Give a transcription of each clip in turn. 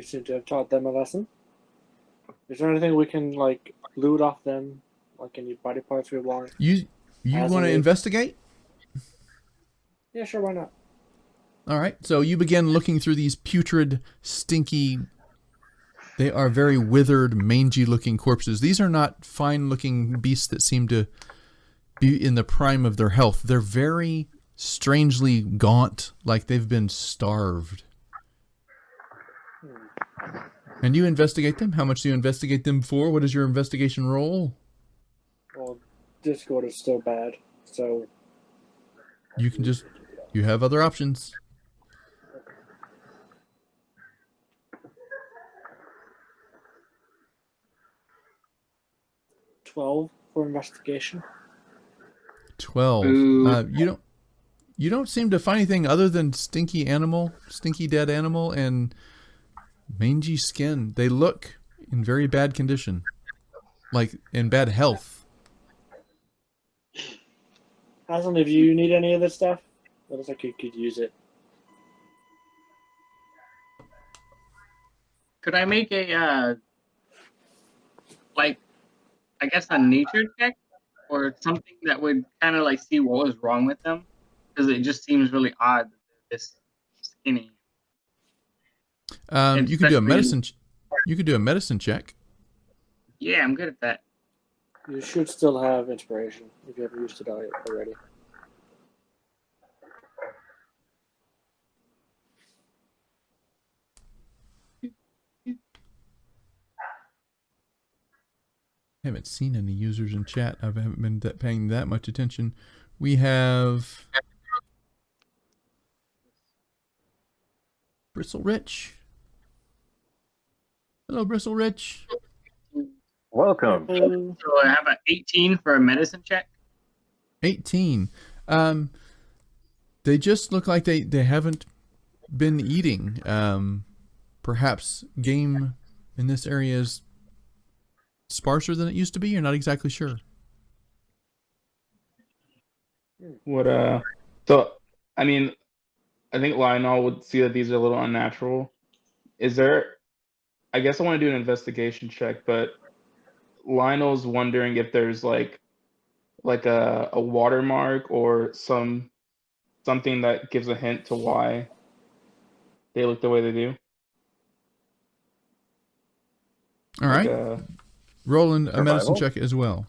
seem to have taught them a lesson. Is there anything we can like loot off them, like any body parts we want? You want to investigate? Yeah, sure. Why not? All right. So you begin looking through these putrid, stinky. They are very withered, mangy-looking corpses. These are not fine-looking beasts that seem to be in the prime of their health. They're very strangely gaunt, like they've been starved. And you investigate them? How much do you investigate them for? What is your investigation roll? Well, Discord is still bad, so You can just... You have other options. $12 for investigation. 12. You don't seem to find anything other than stinky dead animal, and mangy skin. They look in very bad condition, like in bad health. Hasn't, if you need any of this stuff, it looks like you could use it. Could I make a I guess a nature check or something that would kind of like see what was wrong with them? Because it just seems really odd that they're this skinny. You could do a medicine. You could do a medicine check. Yeah, I'm good at that. You should still have inspiration if you haven't used it already. I haven't seen any users in chat. I haven't been paying that much attention. We have Bristle Rich. Hello, Bristle Rich. Welcome. So I have an 18 for a medicine check. 18. They just look like they haven't been eating. Perhaps game in this area is sparser than it used to be. You're not exactly sure. So I mean, I think Lionel would see that these are a little unnatural. Is there? I guess I want to do an investigation check, but Lionel's wondering if there's like a watermark or something that gives a hint to why they look the way they do. All right. Roll a medicine check as well.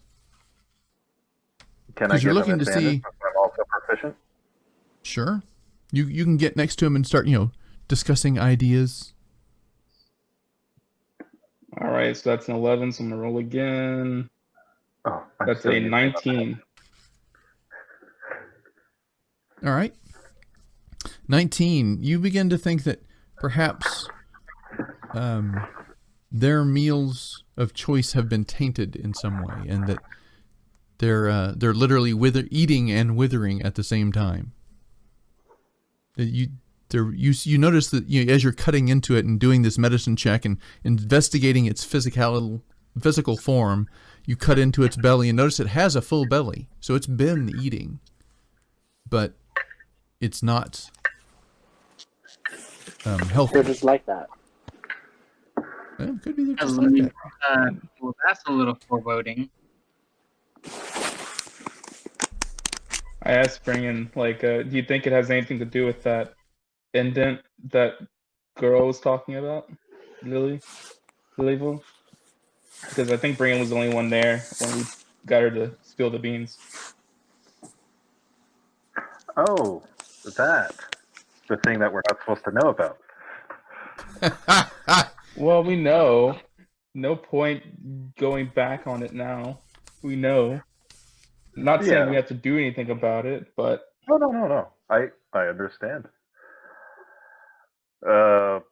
Can I you're get looking an to advantage see? since I'm also proficient? Sure. You can get next to him and start, discussing ideas. All right, so that's an 11. So I'm gonna roll again. Oh, that's a 19. All right. 19. You begin to think that perhaps their meals of choice have been tainted in some way, and that they're literally eating and withering at the same time. You notice that as you're cutting into it and doing this medicine check and investigating its physical form, you cut into its belly and notice it has a full belly, so it's been eating, but it's not healthy. They're just like that. It could be they're just like that. Well, that's a little foreboding. I asked Springen, do you think it has anything to do with that indent that girl was talking about, Lilyville? Because I think Springen was the only one there when we got her to spill the beans. Oh, that. The thing that we're not supposed to know about. Well, we know. No point going back on it now. We know. Not saying we have to do anything about it, but... No. I understand. I'm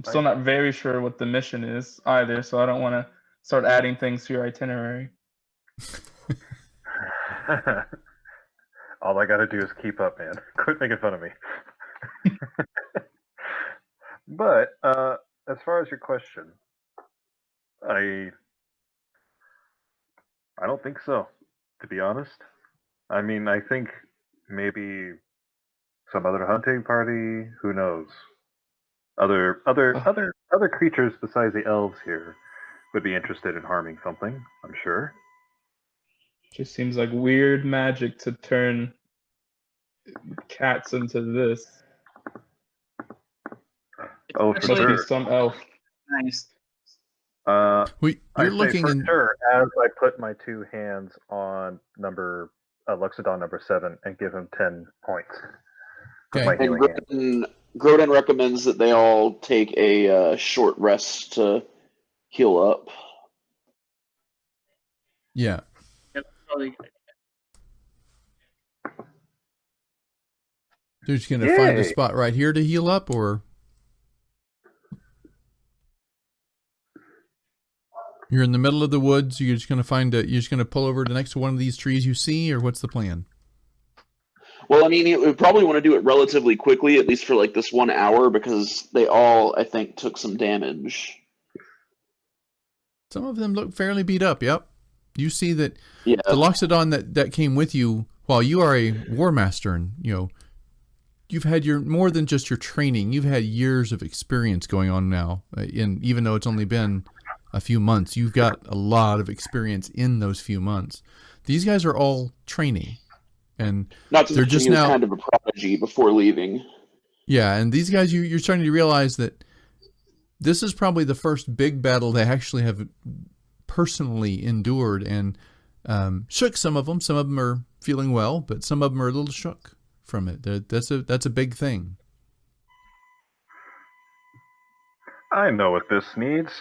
still not very sure what the mission is either, so I don't want to start adding things to your itinerary. All I gotta do is keep up, man. Quit making fun of me. But, as far as your question, I don't think so, to be honest. I mean, I think maybe some other hunting party, who knows? Other creatures besides the elves here would be interested in harming something, I'm sure. Just seems like weird magic to turn cats into this. Oh, It's for Must be sure. some elf. nice. You're I looking say for in. sure as I put my two hands on Luxodon number 7 and give him 10 points with my Okay. And healing hand. Groden recommends that they all take a short rest to heal up. Yeah. That's probably good. They're just gonna find a Yay. spot right here to heal up, or you're in the middle of the woods. You're just gonna you're just gonna pull over to next to one of these trees you see, or what's the plan? Well, I mean, we probably want to do it relatively quickly, at least for like this 1 hour, because they all, I think, took some damage. Some of them look fairly beat up. Yep. You see that Yeah. the Loxodon that came with you, while you are a war master, and you've had more than just your training. You've had years of experience going on now. Even though it's only been a few months, you've got a lot of experience in those few months. These guys are all training, and Not to they're mention just he was now. kind of a prodigy before leaving. Yeah, and these guys, you're starting to realize that this is probably the first big battle they actually have personally endured, and shook some of them. Some of them are feeling well, but some of them are a little shook from it. That's a big thing. I know what this needs.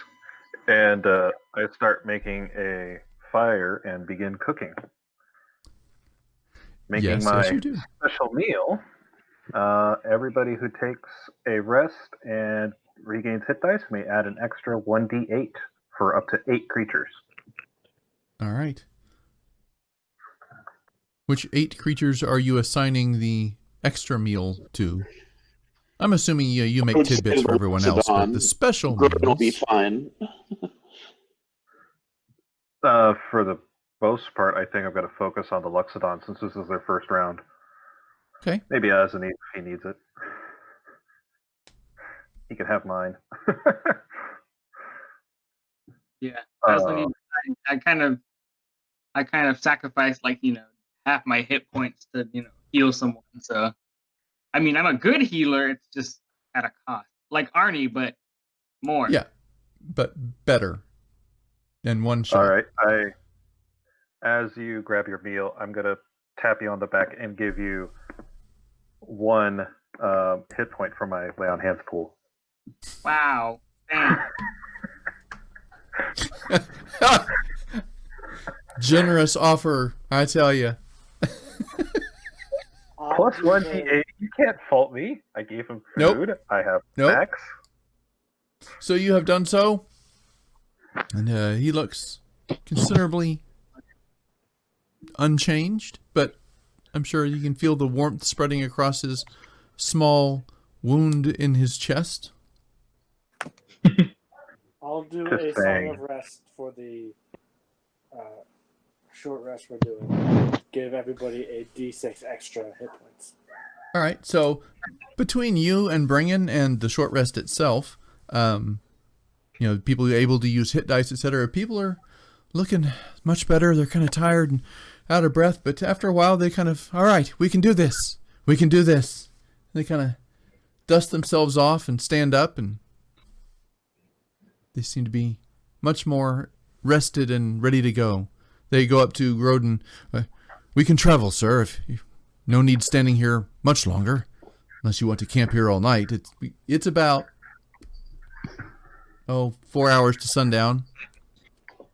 And I start making a fire and begin cooking. Making Yes, you do. special meal. Everybody who takes a rest and regains hit dice may add an extra 1d8 for up to 8 creatures. All right. Which 8 creatures are you assigning the extra meal to? I'm assuming you make would say tidbits for the everyone else, but Loxodon. the special Groden will be meals. fine. For the most part, I think I'm going to focus on the Luxodon since this is their first round. Okay. Maybe Azanith if he needs it. He can have mine. Yeah. I kind of sacrificed half my hit points to heal someone. So I mean, I'm a good healer. It's just at a cost, like Arnie, but more. Yeah, but better than one shot. All right. As you grab your meal, I'm going to tap you on the back and give you 1 hit point from my lay on hands pool. Wow. Thanks. Generous offer, I tell you. Plus 1d8. You can't fault me. I gave him food. Nope. I have Nope. snacks. So you have done so, and he looks considerably unchanged, but I'm sure you can feel the warmth spreading across his small wound in his chest. I'll do Just a saying. song of rest for the short rest we're doing. Give everybody a d6 extra hit points. All right, so between you and Bringen and the short rest itself, people who are able to use hit dice, etc., people are looking much better. They're kind of tired and out of breath, but after a while, they kind of, all right, we can do this. We can do this. They kind of dust themselves off and stand up, and they seem to be much more rested and ready to go. They go up to Groden. We can travel, sir. No need standing here much longer, unless you want to camp here all night. It's about 4 hours to sundown.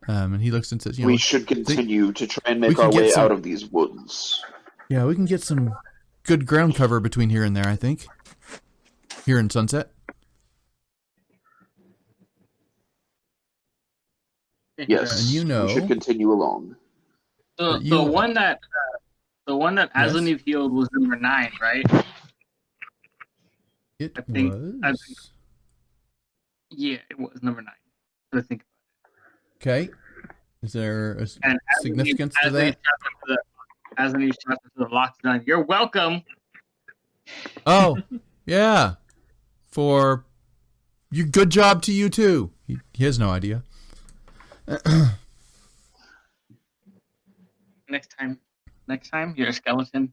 And he looks and says, We should continue to try and make can our get way some- out of these woods. Yeah, we can get some good ground cover between here and there, I think. Here in Sunset. Yes, And we should continue along. So you- the one that Yes. Azanith healed was number 9, right? It I think- was. Yeah, it was number 9. I think. Okay. Is there a And significance to that? Azanith shouts to the Loxodon, "You're welcome." Oh, yeah. For You good job to you too. He has no idea. Next time, you're a skeleton.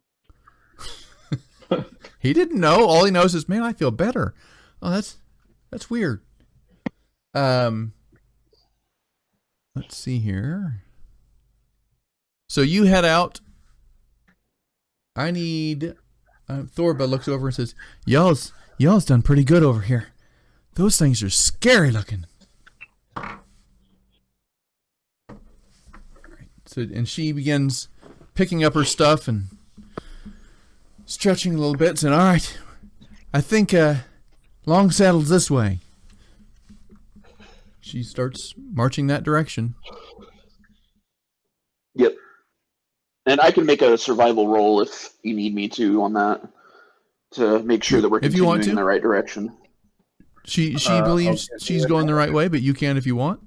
He didn't know. All he knows is, man, I feel better. Oh, that's weird. Let's see here. So you head out. I need. Thorba looks over and says, "Y'all's done pretty good over here. Those things are scary looking." So, and she begins picking up her stuff and stretching a little bit, saying, "All right, I think Long Saddle's this way." She starts marching that direction. Yep. And I can make a survival roll if you need me to on that to make sure that we're If you want continuing in to. the right direction. She believes okay. she's going the right way, but you can if you want.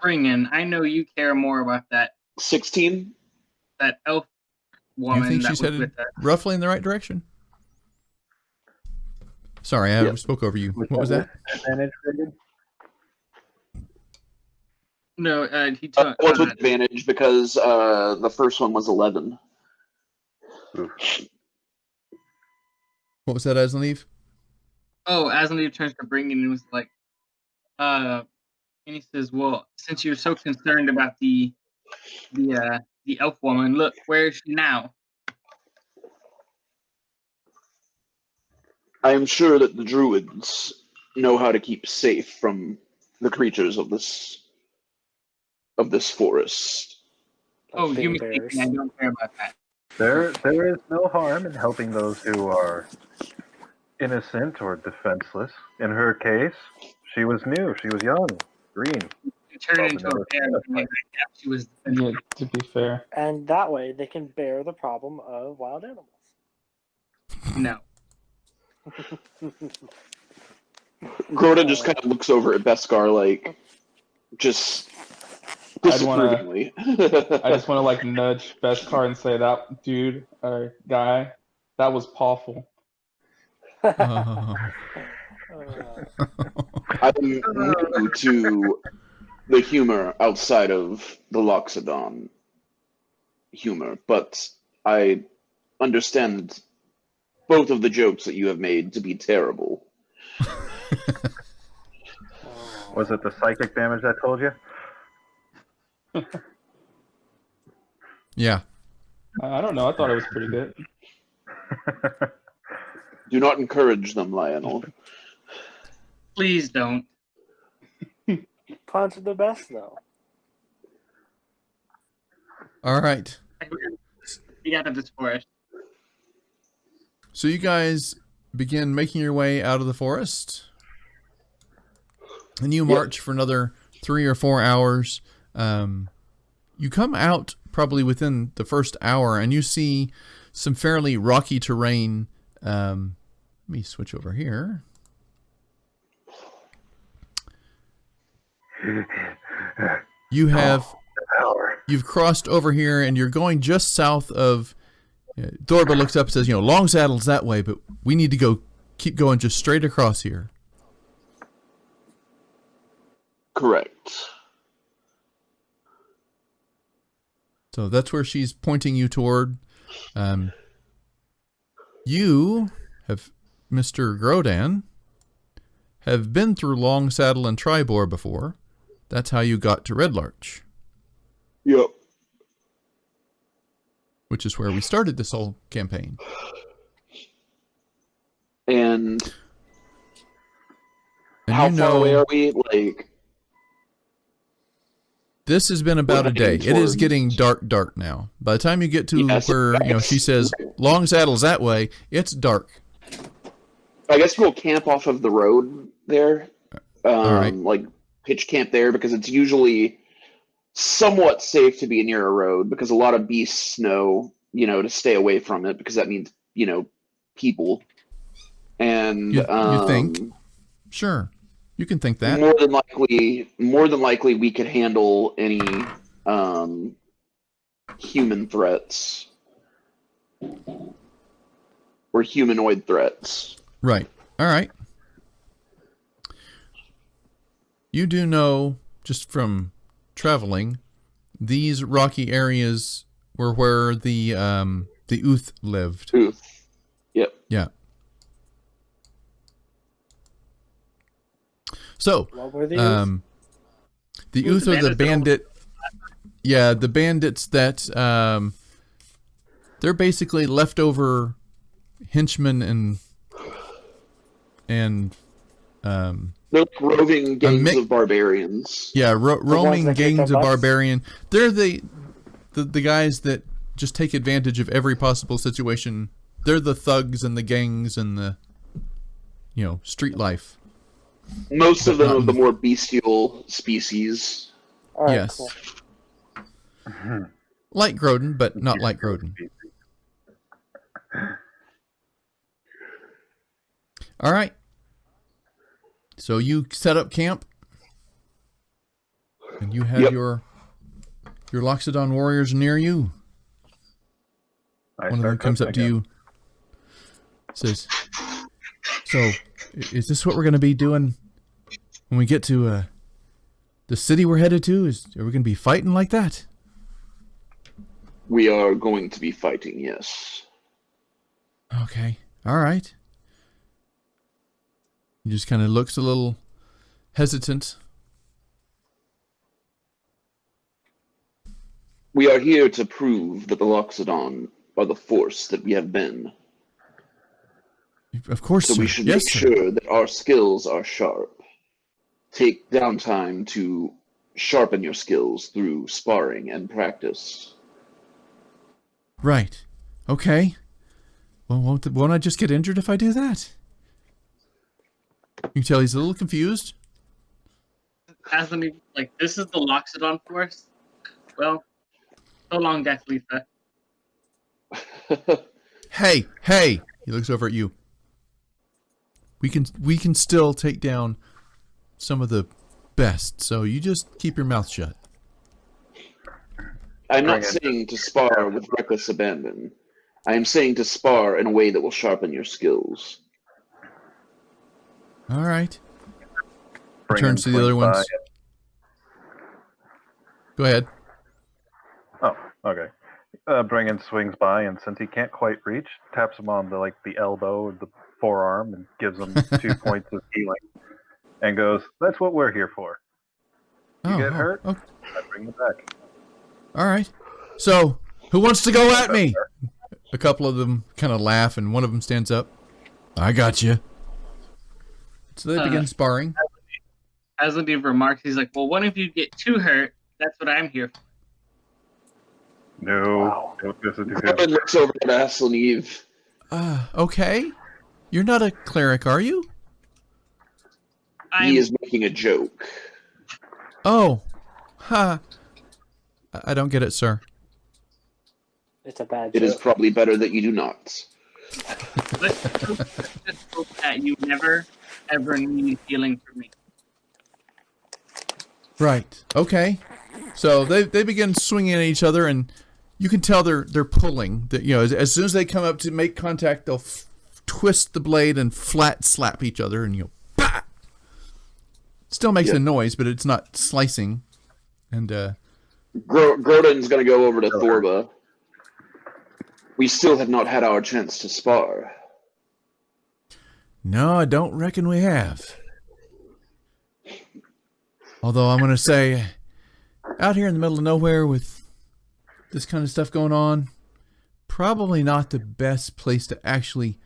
Bring in. I know you care more about that 16? elf woman You think that she's was headed with us. roughly in the right direction? Sorry, I Yep. spoke over you. What was that? Advantage rated? No, he took. What's with advantage because the first one was 11. Oof. What was that, Asleeve? Oh, Aslan turns to bring in and was like, and he says, "Well, since you're so concerned about the elf woman, look, where is she now?" I am sure that the druids know how to keep safe from the creatures of this forest. Oh, you Big mistake bears. me. I don't care about that. There is no harm in helping those who are innocent or defenseless. In her case, she was new, she was young, green. She turned Well, into a never bear. seen And like, yeah, she was. Yeah, to be fair. And that way they can bear the problem of wild animals. No. Groda just kind of looks over at Beskar like, just I'd wanna- disapprovingly. I just want to like nudge Beskar and say that dude or guy, that was awful. Oh. I'm new to the humor outside of the Loxodon humor, but I understand both of the jokes that you have made to be terrible. Was it the psychic damage I told you? Yeah. I don't know. I thought it was pretty good. Do not encourage them, Lionel. Please don't. Puns are the best, though. All right. You got this forest. So you guys begin making your way out of the forest. And you march for another 3 or 4 hours. You come out probably within the first hour and you see some fairly rocky terrain. Let me switch over here. You've crossed over here and you're going just south of. Thorba looks up and says, Long Saddle's that way, but we need to keep going just straight across here. Correct. So that's where she's pointing you toward. You have, Mr. Grodan, have been through Long Saddle and Tribor before. That's how you got to Red Larch. Yep. Which is where we started this whole campaign. And how far away are we? Like, this has been about a day. It is getting dark now. By the time you get to where she says Long Saddle's that way, it's dark. I guess we'll camp off of the road there. All right. Like pitch camp there because it's usually somewhat safe to be near a road because a lot of beasts know, to stay away from it because that means, people. And you think? Sure. You can think that. More than likely we could handle any human threats or humanoid threats. Right. All right. You do know, just from traveling, these rocky areas were where the Uth lived. Oof. Yep. Yeah. So, What were these? the Ooh, Uth the are the bandits that bandit. Yeah, the bandits that they're basically leftover henchmen and They're like roving gangs mi- of barbarians. yeah, roaming that kick gangs our of butts? barbarian. They're the guys that just take advantage of every possible situation. They're the thugs and the gangs and the street life. Most of But them not of in the the- more bestial species. All right, yes. cool. Like Grodin, but not like Grodin. All right. So you set up camp, and you have Yep. your Loxodon warriors near you. I One of them start comes up cooking to you, says, "So, is this what we're going to be doing when we get to the city we're headed to? Are we going to be fighting like that?" We are going to be fighting, yes. Okay. All right. He just kind of looks a little hesitant. We are here to prove that the Loxodon are the force that we have been. Of course, So sir. we should Yes, make sir. sure that our skills are sharp. Take down time to sharpen your skills through sparring and practice. Right. Okay. Well, won't I just get injured if I do that? You can tell he's a little confused. Hasn't even like this is the Loxodon force. Well, so long, Dax'Litha. Hey! He looks over at you. We can still take down some of the best, so you just keep your mouth shut. I'm not Bring it. saying to spar with reckless abandon. I am saying to spar in a way that will sharpen your skills. All right. Bring Turns to in the other swings ones. Go ahead. Oh, okay. Bringen swings by, and since he can't quite reach, taps him on the elbow or the forearm, and gives him 2 points of healing, and goes, "That's what we're here for. You get hurt, Okay. I bring you back." All right. So, who wants to go at me? A couple of them kind of laugh, and one of them stands up. I got you. So they begin sparring. As Lady remarks, he's like, "Well, what if you get too hurt? That's what I'm here for." No, don't listen to Gordon him. looks over at Aslaneve. Okay. You're not a cleric, are you? He is making a joke. Oh. Ha. I don't get it, sir. It's a bad It joke. is probably better that you do not. Let's just hope that you never, ever need healing from me. Right. Okay. So they begin swinging at each other, and you can tell they're pulling. That as soon as they come up to make contact, they'll twist the blade and flat slap each other, and bah! Still makes a noise, but it's not slicing. And Grodon's going to go over to Thorba. We still have not had our chance to spar. no, I don't reckon we have. Although I'm gonna say, out here in the middle of nowhere with this kind of stuff going on, probably not the best place to actually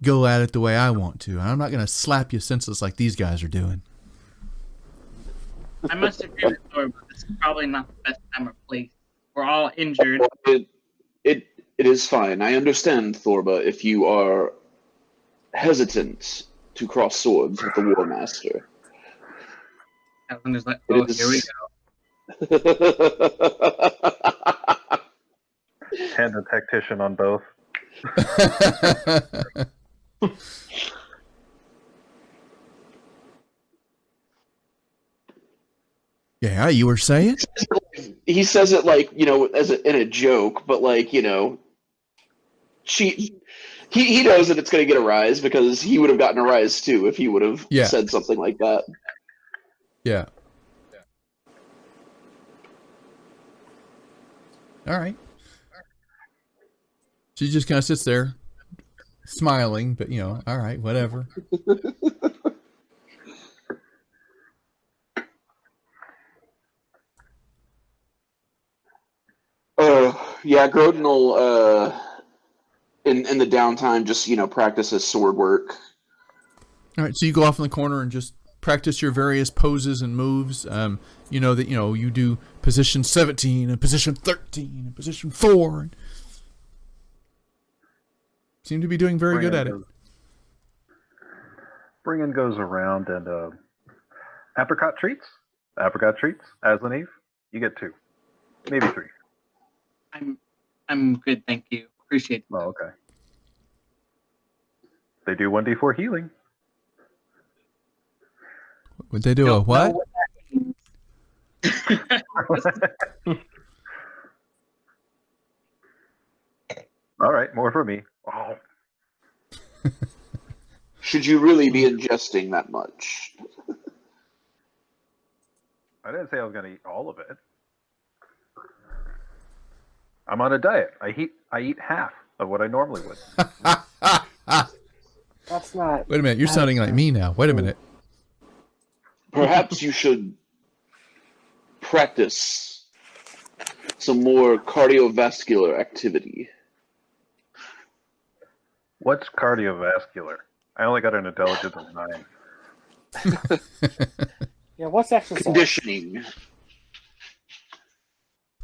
go at it the way I want to. I'm not gonna slap you senseless like these guys are doing. I must agree with Thor, but this is probably not the best time or place. We're all injured. It is fine. I understand, Thorba, if you are hesitant to cross swords with the War Master. Everyone is like, It "Oh, is- here we go." Hand a tactician on both. Yeah, you were saying? He says it in a joke, but He knows that it's going to get a rise because he would have gotten a rise too if he would have Yeah. said something like that. Yeah. All right. She just kind of sits there, smiling, but all right, whatever. Yeah, Groden will in the downtime just practice his sword work. All right, so you go off in the corner and just practice your various poses and moves. You know that you do position 17 and position 13 and position 4. Seem to be doing very good at it. Bringen goes around and apricot treats. Aslan Eve, you get 2, maybe 3. I'm good, thank you. Appreciate it. Oh, okay. They do 1d4 healing. Would they do a what? All right, more for me. Oh. Should you really be ingesting that much? I didn't say I was going to eat all of it. I'm on a diet. I eat half of what I normally would. That's not. Wait a minute, you're sounding like me now. Wait a minute. Perhaps you should practice some more cardiovascular activity. What's cardiovascular? I only got an intelligence of 9. Yeah, what's exercise? Conditioning.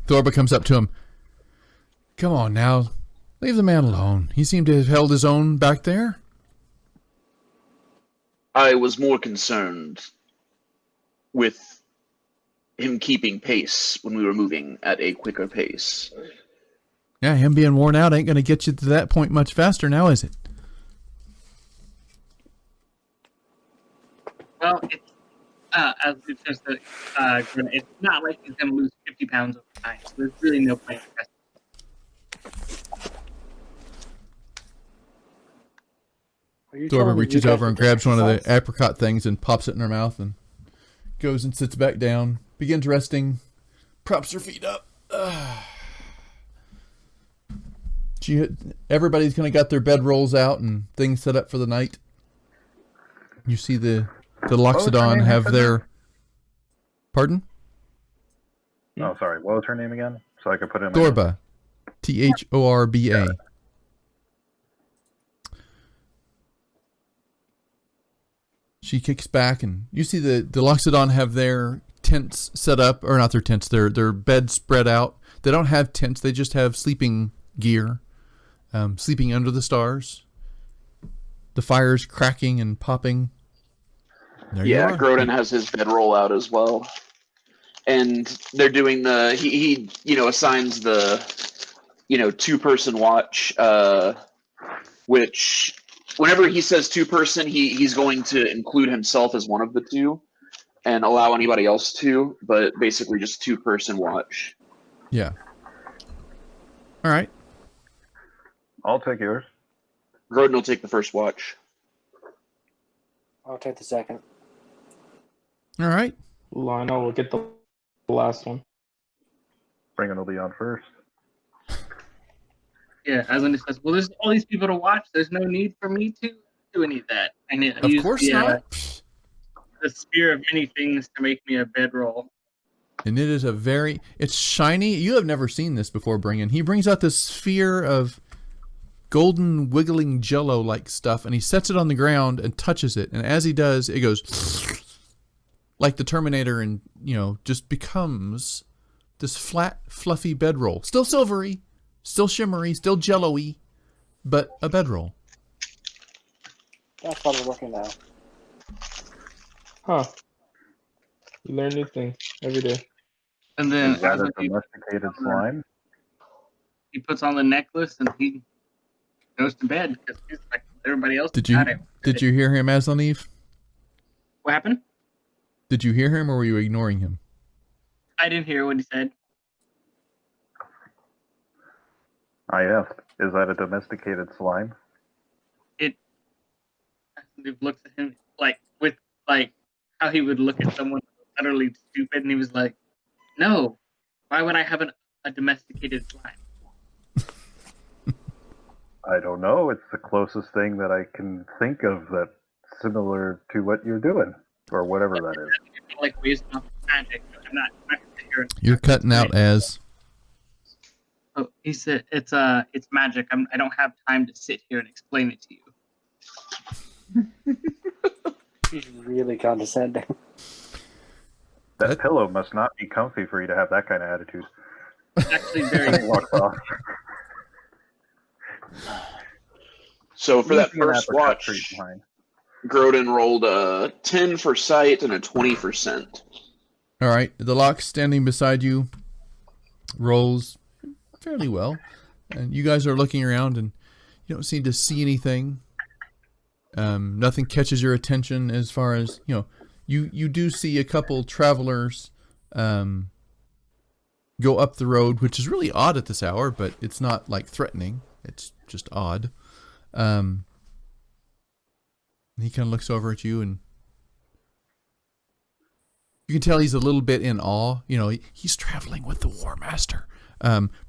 Thorba comes up to him. Come on now. Leave the man alone. He seemed to have held his own back there. I was more concerned with him keeping pace when we were moving at a quicker pace. Yeah, him being worn out ain't going to get you to that point much faster now, is it? Well, it's as it says that it's not like he's going to lose 50 pounds over time, so there's really no point in testing. Thorba reaches over and grabs one of the apricot things and pops it in her mouth and goes and sits back down, begins resting, props her feet up. Everybody's kind of got their bedrolls out and things set up for the night. You see the Loxodon have their... Pardon? Oh, sorry. What was her name again? So I could put it in my Thorba. Thorba. She kicks back, and you see the Loxodon have their tents set up, or not their tents, their beds spread out. They don't have tents, they just have sleeping gear, sleeping under the stars. The fire's cracking and popping. Yeah, Groden has his bedroll out as well. And they're doing he assigns the 2-person watch, which whenever he says 2-person, he's going to include himself as one of the 2 and allow anybody else to, but basically just 2-person watch. Yeah. All right. I'll take yours. Groden will take the first watch. I'll take the second. All right. Lionel will get the last one. Bringen will be on first. Yeah, as when it says, well, there's all these people to watch. There's no need for me to do any of that. And Of course not. The spear of many things to make me a bedroll. And it is it's shiny. You have never seen this before, Bringen. He brings out this sphere of golden wiggling jello-like stuff, and he sets it on the ground and touches it. And as he does, it goes like the Terminator and, just becomes this flat, fluffy bedroll. Still silvery, still shimmery, still jello-y, but a bedroll. That's probably working now. Huh. You learn new things every day. And then Is that as a when domesticated slime? he puts on the necklace and he goes to bed because he's like everybody else. Did you hear him, Aslan Eve? What happened? Did you hear him, or were you ignoring him? I didn't hear what he said. I asked. Is that a domesticated slime? He looks at him like with like how he would look at someone utterly stupid, and he was like, "No, why would I have a domesticated slime?" I don't know. It's the closest thing that I can think of that's similar to what you're doing, or whatever that is. Like wasting off magic. I'm not gonna sit here and You're cutting out as. Oh, he said it's magic. I don't have time to sit here and explain it to you. He's really condescending. That pillow must not be comfy for you to have that kind of attitude. It's actually And very. he walks off. So for that Leaving an first apricot watch, tree behind. Grodin rolled a 10 for sight and a 20 for scent. All right, the lock standing beside you rolls fairly well, and you guys are looking around, and you don't seem to see anything. Nothing catches your attention as far as you do see a couple travelers go up the road, which is really odd at this hour, but it's not like threatening. It's just odd. And he kind of looks over at you, and you can tell he's a little bit in awe. He's traveling with the War Master.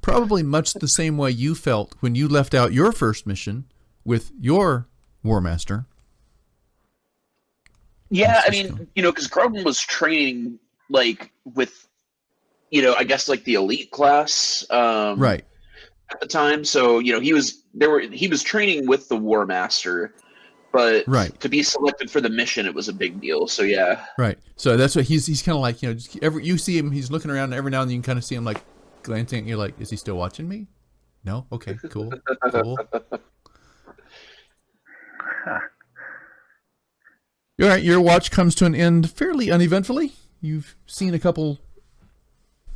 Probably much the same way you felt when you left out your first mission with your War Master. Yeah, I mean, because Grodin was training like with, I guess like the elite class, Right. at the time. So he was training with the War Master, but Right. to be selected for the mission, it was a big deal. So yeah, Right. So that's what he's kind of like. You see him. He's looking around, and every now and then you can kind of see him like glancing at you, like, is he still watching me? No. Okay. Cool. Cool. All right. Your watch comes to an end fairly uneventfully. You've seen a couple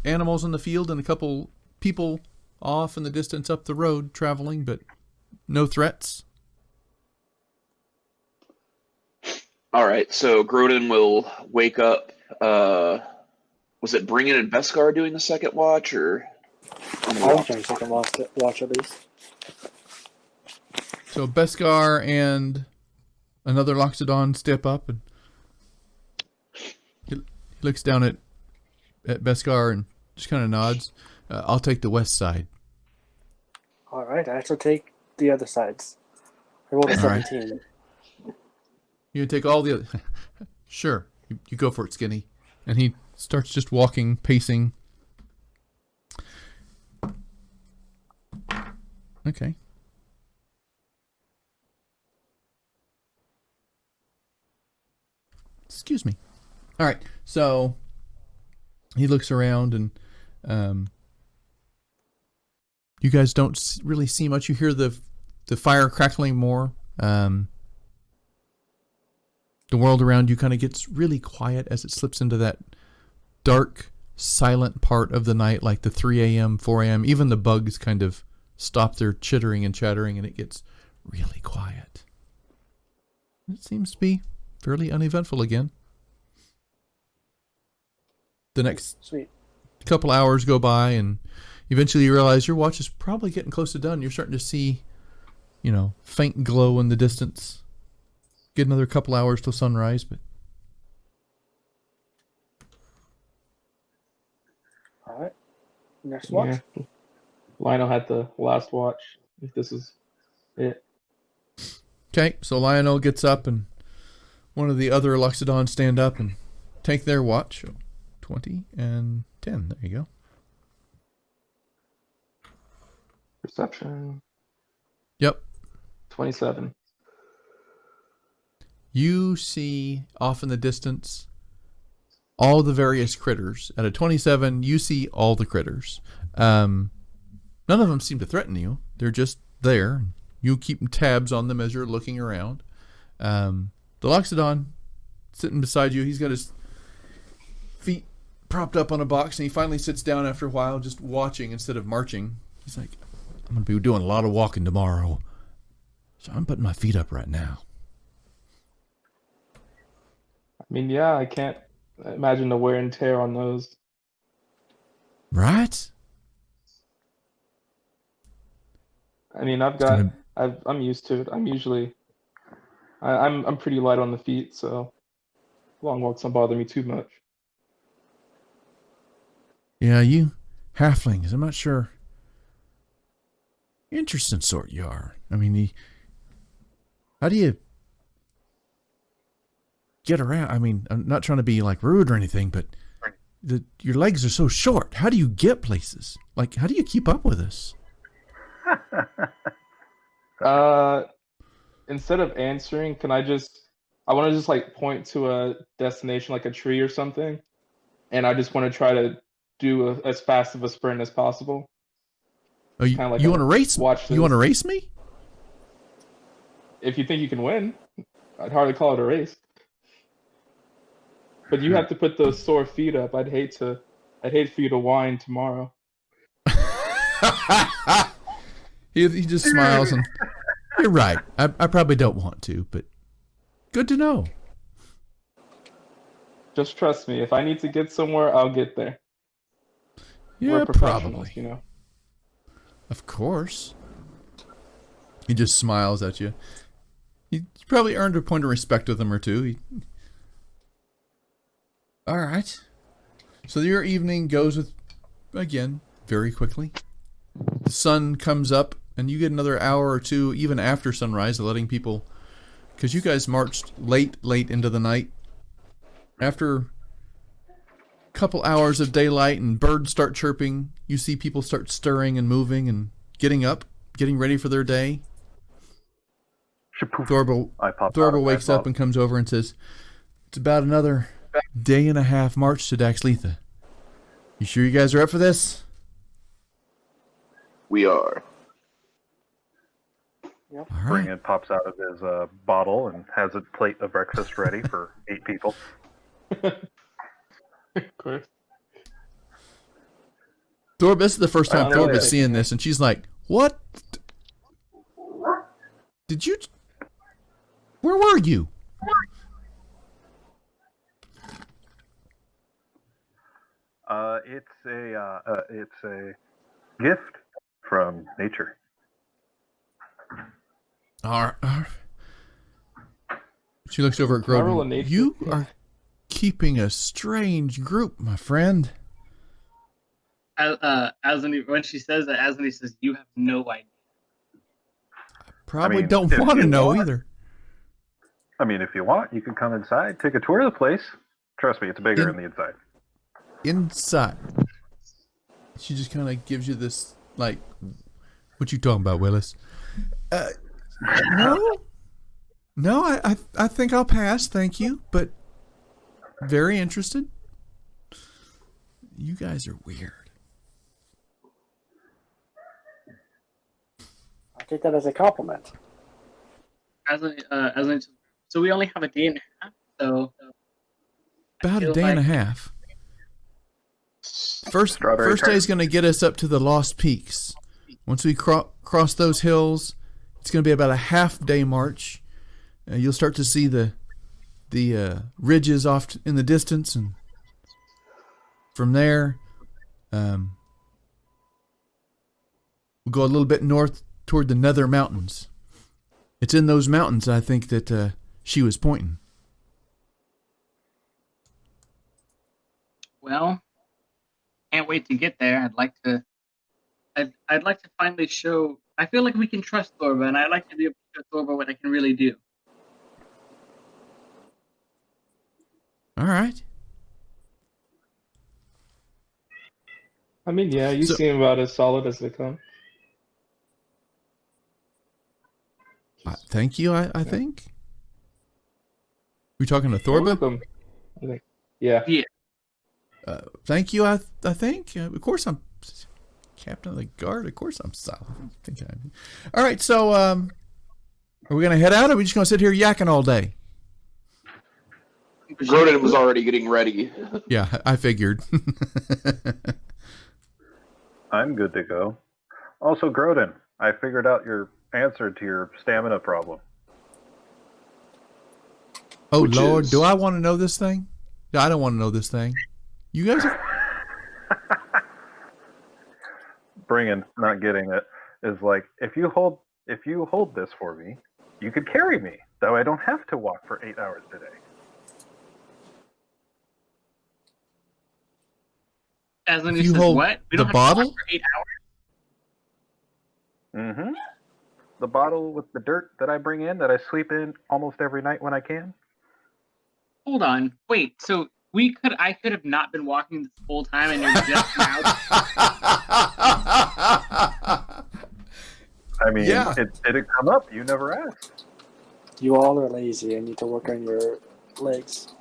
animals in the field and a couple people off in the distance up the road traveling, but no threats. all right. So Grodin will wake up. Was it Bringin and Beskar doing the second watch, or? I was doing second watch at least. So Beskar and another Loxodon step up, and he looks down at Beskar and just kind of nods. I'll take the west side. All right, I shall take the other sides. I rolled a All right. 17. You can take all the other... Sure. You go for it, Skinny. And he starts just walking, pacing. Okay. Excuse me. All right. So he looks around, and you guys don't really see much. You hear the fire crackling more. The world around you kind of gets really quiet as it slips into that dark, silent part of the night, like the 3 a.m., 4 a.m. Even the bugs kind of stop their chittering and chattering, and it gets really quiet. It seems to be fairly uneventful again. The next Sweet. couple hours go by, and eventually you realize your watch is probably getting close to done. You're starting to see, faint glow in the distance. Get another couple hours till sunrise, but All right. Next watch. Yeah. Lionel had the last watch, if this is it. okay. So Lionel gets up, and one of the other Loxodons stand up and take their watch. 20 and 10. There you go. Perception. Yep. 27. You see off in the distance all the various critters. At a 27, you see all the critters. None of them seem to threaten you. They're just there. You keep tabs on them as you're looking around. The Loxodon sitting beside you, he's got his feet propped up on a box, and he finally sits down after a while, just watching instead of marching. He's like, I'm going to be doing a lot of walking tomorrow, so I'm putting my feet up right now. I mean, yeah, I can't imagine the wear and tear on those. Right? I mean, I'm used to it. I'm pretty light on the feet, so long walks don't bother me too much. Yeah, you halflings, I'm not sure. Interesting sort you are. I mean, how do you get around? I mean, I'm not trying to be like rude or anything, but your legs are so short. How do you get places? Like, how do you keep up with us? Instead of answering, I want to just like point to a destination like a tree or something, and I just want to try to do as fast of a sprint as possible. Oh, you want to race? You want to race me? If you think you can win, I'd hardly call it a race. But you have to put those sore feet up. I'd hate for you to whine tomorrow. he just smiles and you're right. I probably don't want to, but good to know. Just trust me. If I need to get somewhere, I'll get there. Yeah, We're professionals, probably. you know. Of course. He just smiles at you. You probably earned a point of respect with him or two. All right. So your evening goes with, again, very quickly. The sun comes up, and you get another hour or two, even after sunrise, letting people, because you guys marched late into the night. After a couple hours of daylight and birds start chirping, you see people start stirring and moving and getting up, getting ready for their day. Thorba wakes up and comes over and says, "It's about another day and a half march to Dax'Litha. You sure you guys are up for this?" We are. Yep. All right. Bringen pops out of his bottle and has a plate of breakfast ready for 8 people. Of course. Thorba, this is the first time really Thorba's seeing this, and she's like, "What? Did you? Where were you?" It's a gift from nature. She looks over at Can I roll a Grodin. nature? You are keeping a strange group, my friend. When she says that, Asmodee says, "You have no idea." Probably I mean, don't if want to you know want. either. I mean, if you want, you can come inside, take a tour of the place. Trust me, it's bigger on the inside. Inside. She just kind of gives you this, like, what you talking about, Willis? No, I think I'll pass, thank you, but very interested. You guys are weird. I take that as a compliment. So we only have a day and a half, so About a day and a half. First Strawberry day is going to get us up to the Lost Peaks. Once we cross those hills, it's going to be about a half-day march. You'll start to see the ridges off in the distance, and from there, we'll go a little bit north toward the Nether Mountains. It's in those mountains, I think, that she was pointing. well, can't wait to get there. I'd like to finally show. I feel like we can trust Thorba, and I'd like to be able to show Thorba what I can really do. All right. I mean, yeah, you So- seem about as solid as they come. Thank you, I think. We talking to You're Thorba? welcome. I think. Yeah. Thank you, I think. Of course I'm captain of the guard. Of course I'm solid. All right, so are we going to head out, or are we just going to sit here yakking all day? Grodin was already getting ready. Yeah, I figured. I'm good to go. Also, Grodin, I figured out your answer to your stamina problem. Oh, Which Lord, is- do I want to know this thing? I don't want to know this thing. You guys are... Bringen, not getting it. is like, if you hold this for me, you could carry me, though I don't have to walk for 8 hours today. Aslan If you says, hold what? We the don't have to walk bottle? for 8 hours? Mm-hmm. The bottle with the dirt that I bring in, that I sleep in almost every night when I can. Hold on. Wait, so I could have not been walking this whole time and you're just now. I mean, Yeah. it didn't come up. You never asked. You all are lazy and need to work on your legs.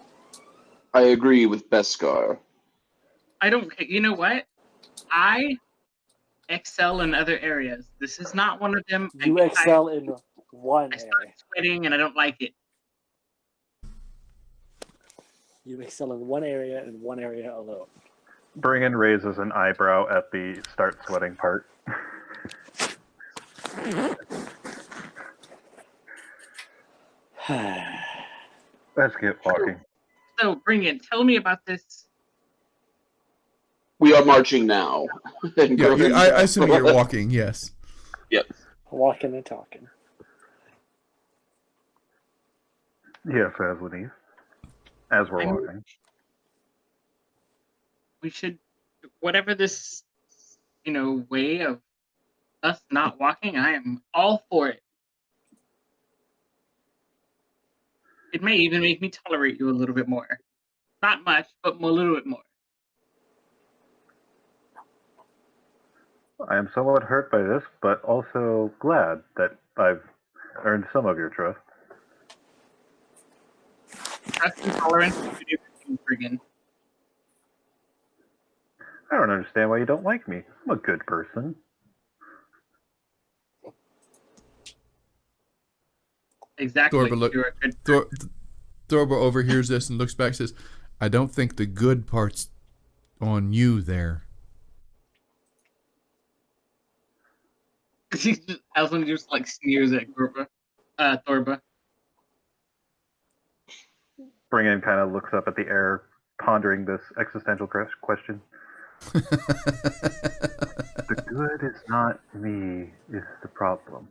I agree with Beskar. You know what? I excel in other areas. This is not one of them. You excel in one I area. start sweating and I don't like it. You excel in one area and one area alone. Bringen raises an eyebrow at the start sweating part. Let's get walking. So, bring it. Tell me about this. We are marching now. Yeah, I assume you're walking, yes. Yes. Walking and talking. Yes, Aslanese. As we're walking. We should, whatever this, way of us not walking, I am all for it. It may even make me tolerate you a little bit more. Not much, but a little bit more. I am somewhat hurt by this, but also glad that I've earned some of your trust. Trust and tolerance are two different things, friggin'. I don't understand why you don't like me. I'm a good person. Exactly. You're a good Thorba overhears this and looks back and says, I don't think the good part's on you there. Aslan just sneers at Thorba. Bringen kind of looks up at the air, pondering this existential question. The good is not me, is the problem.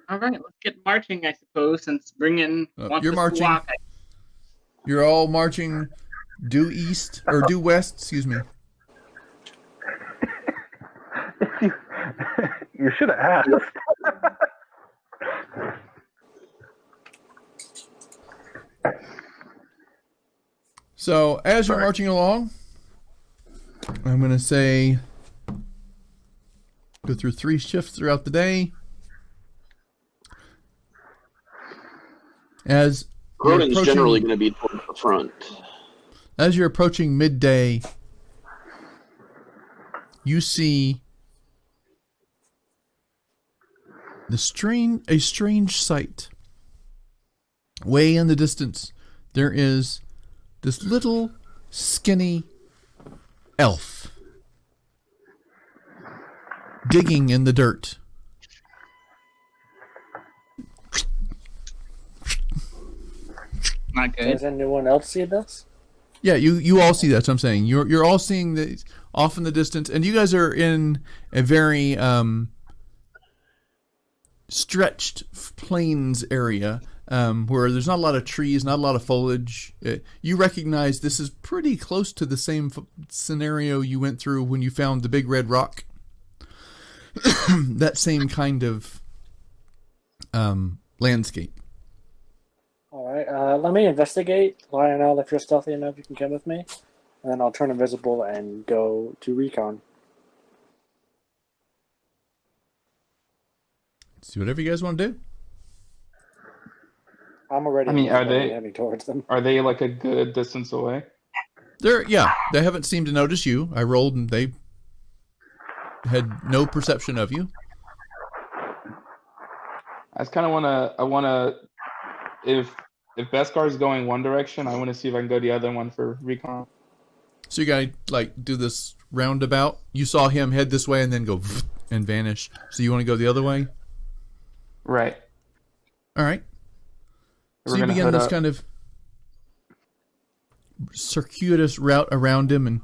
All right, let's get marching, I suppose, since Bringen wants you're us marching. to walk. You're all marching due east, or due west, excuse me. You should have asked. So, as you're marching along, I'm going to say go through 3 shifts throughout the day. As Cronin's generally going to be toward the front. As you're approaching midday, you see a strange sight. Way in the distance, there is this little skinny elf digging in the dirt. Not good. Does anyone else see this? Yeah, you all see that. That's what I'm saying. You're all seeing this off in the distance, and you guys are in a very stretched plains area where there's not a lot of trees, not a lot of foliage. You recognize this is pretty close to the same scenario you went through when you found the big red rock. That same kind of landscape. All right, let me investigate. Lionel, if you're stealthy enough, you can come with me. And then I'll turn invisible and go to recon. See whatever you guys want to do. I'm already heading towards them. Are they a good distance away? They haven't seemed to notice you. I rolled and they had no perception of you. I just kind of want to, if Beskar's going one direction, I want to see if I can go the other one for recon. So you gotta do this roundabout. You saw him head this way and then go and vanish. So you want to go the other way? Right. All right. So you begin this kind of circuitous route around him, and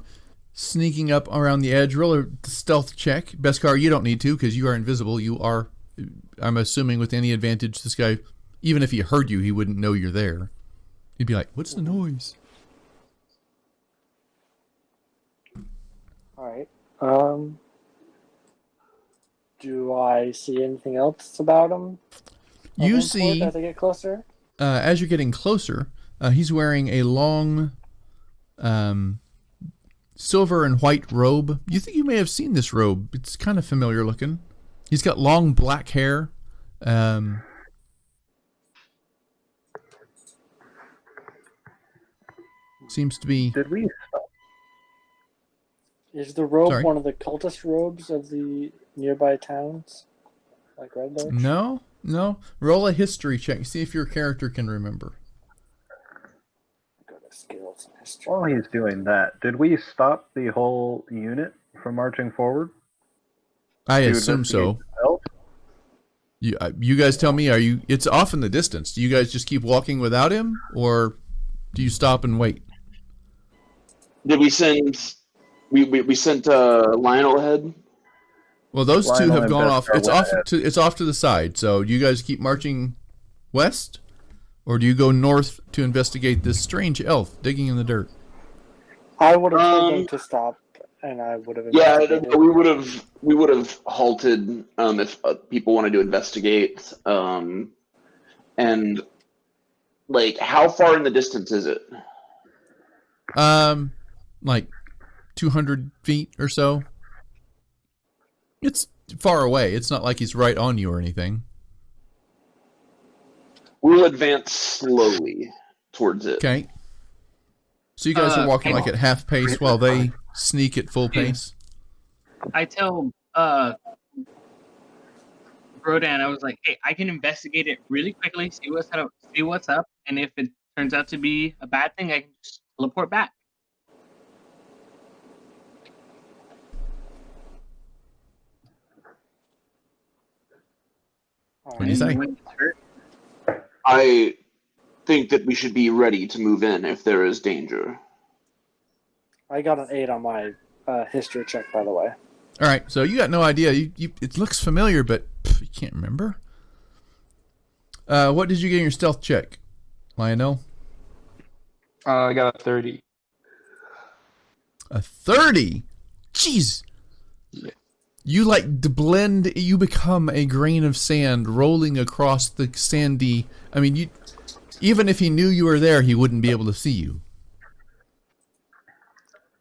sneaking up around the edge. Roll a stealth check. Beskar, you don't need to because you are invisible. You are, I'm assuming, with any advantage. This guy, even if he heard you, he wouldn't know you're there. He'd be like, "What's the noise?" All right. Do I see anything else about him? You see, as I get closer. as you're getting closer, he's wearing a long, silver and white robe. You think you may have seen this robe. It's kind of familiar looking. He's got long black hair. Seems to be. Did we stop? Is the robe Sorry? one of the cultist robes of the nearby towns, like Red Lodge? No. Roll a history check. See if your character can remember. Go to skills and history. While he's doing that, did we stop the whole unit from marching forward? I To assume so. investigate the belt? You guys tell me. Are you? It's off in the distance. Do you guys just keep walking without him, or do you stop and wait? Did we send? We sent Lionel ahead. Well, those two Lionel have and gone off. Beskar It's went off ahead. to. It's off to the side. So, do you guys keep marching west, or do you go north to investigate this strange elf digging in the dirt? I would have told them to stop, and I would have. Yeah, investigated. we would have halted if people wanted to investigate. And like, how far in the distance is it? Like 200 feet or so. It's far away. It's not like he's right on you or anything. We'll advance slowly towards it. Okay. So you guys are walking hang like at half pace while they sneak at full pace. I tell Rodan, I was like, hey, I can investigate it really quickly, see what's up, and if it turns out to be a bad thing, I can just teleport back. All What do you right. say? When it's hurt, I think that we should be ready to move in if there is danger. I got an 8 on my history check, by the way. All right. So you got no idea. It looks familiar, but you can't remember. What did you get in your stealth check, Lionel? I got a 30. A 30. Jeez. Yeah. You like to blend. You become a grain of sand rolling across the sandy. I mean, even if he knew you were there, he wouldn't be able to see you.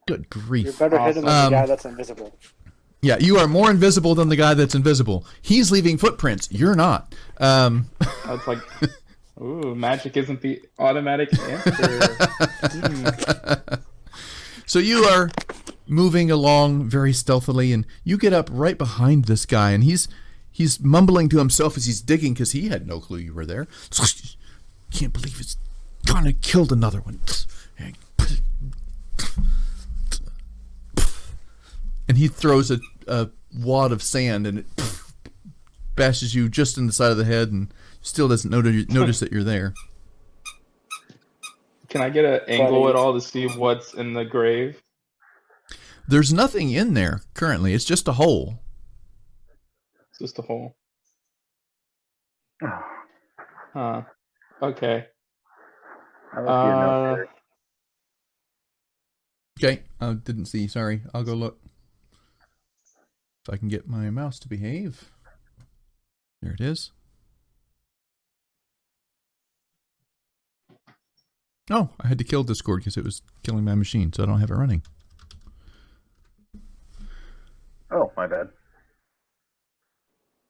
Good grief. You're better hidden than the guy that's invisible. Yeah, you are more invisible than the guy that's invisible. He's leaving footprints. You're not. That's like, ooh, magic isn't the automatic answer. So you are moving along very stealthily, and you get up right behind this guy, and he's mumbling to himself as he's digging because he had no clue you were there. Can't believe it's gone and killed another one. And he throws a wad of sand, and it bashes you just in the side of the head, and still doesn't notice that you're there. Can I get an angle at all to see what's in the grave? There's nothing in there currently. It's just a hole. It's just a hole. Oh, Huh. Okay. that must be a no trick. Okay, I didn't see. Sorry. I'll go look. If I can get my mouse to behave. There it is. Oh, I had to kill Discord because it was killing my machine, so I don't have it running. Oh, my bad.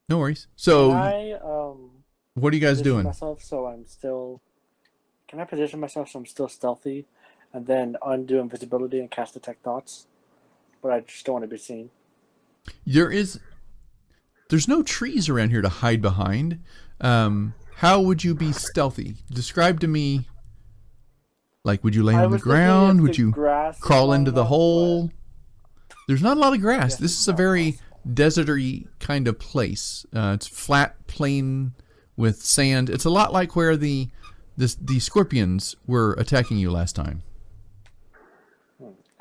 No worries. So, Can I what are you guys position doing? myself so I'm still? Can I position myself so I'm still stealthy, and then undo invisibility and cast detect thoughts? But I just don't want to be seen. There's no trees around here to hide behind. How would you be stealthy? Describe to me. Like, would you lay I on the was looking ground? if Would the you grass is crawl long into the enough, hole? There's not a lot of grass. Yes, This it's is a not very possible. deserty kind of place. It's flat, plain, with sand. It's a lot like where the scorpions were attacking you last time.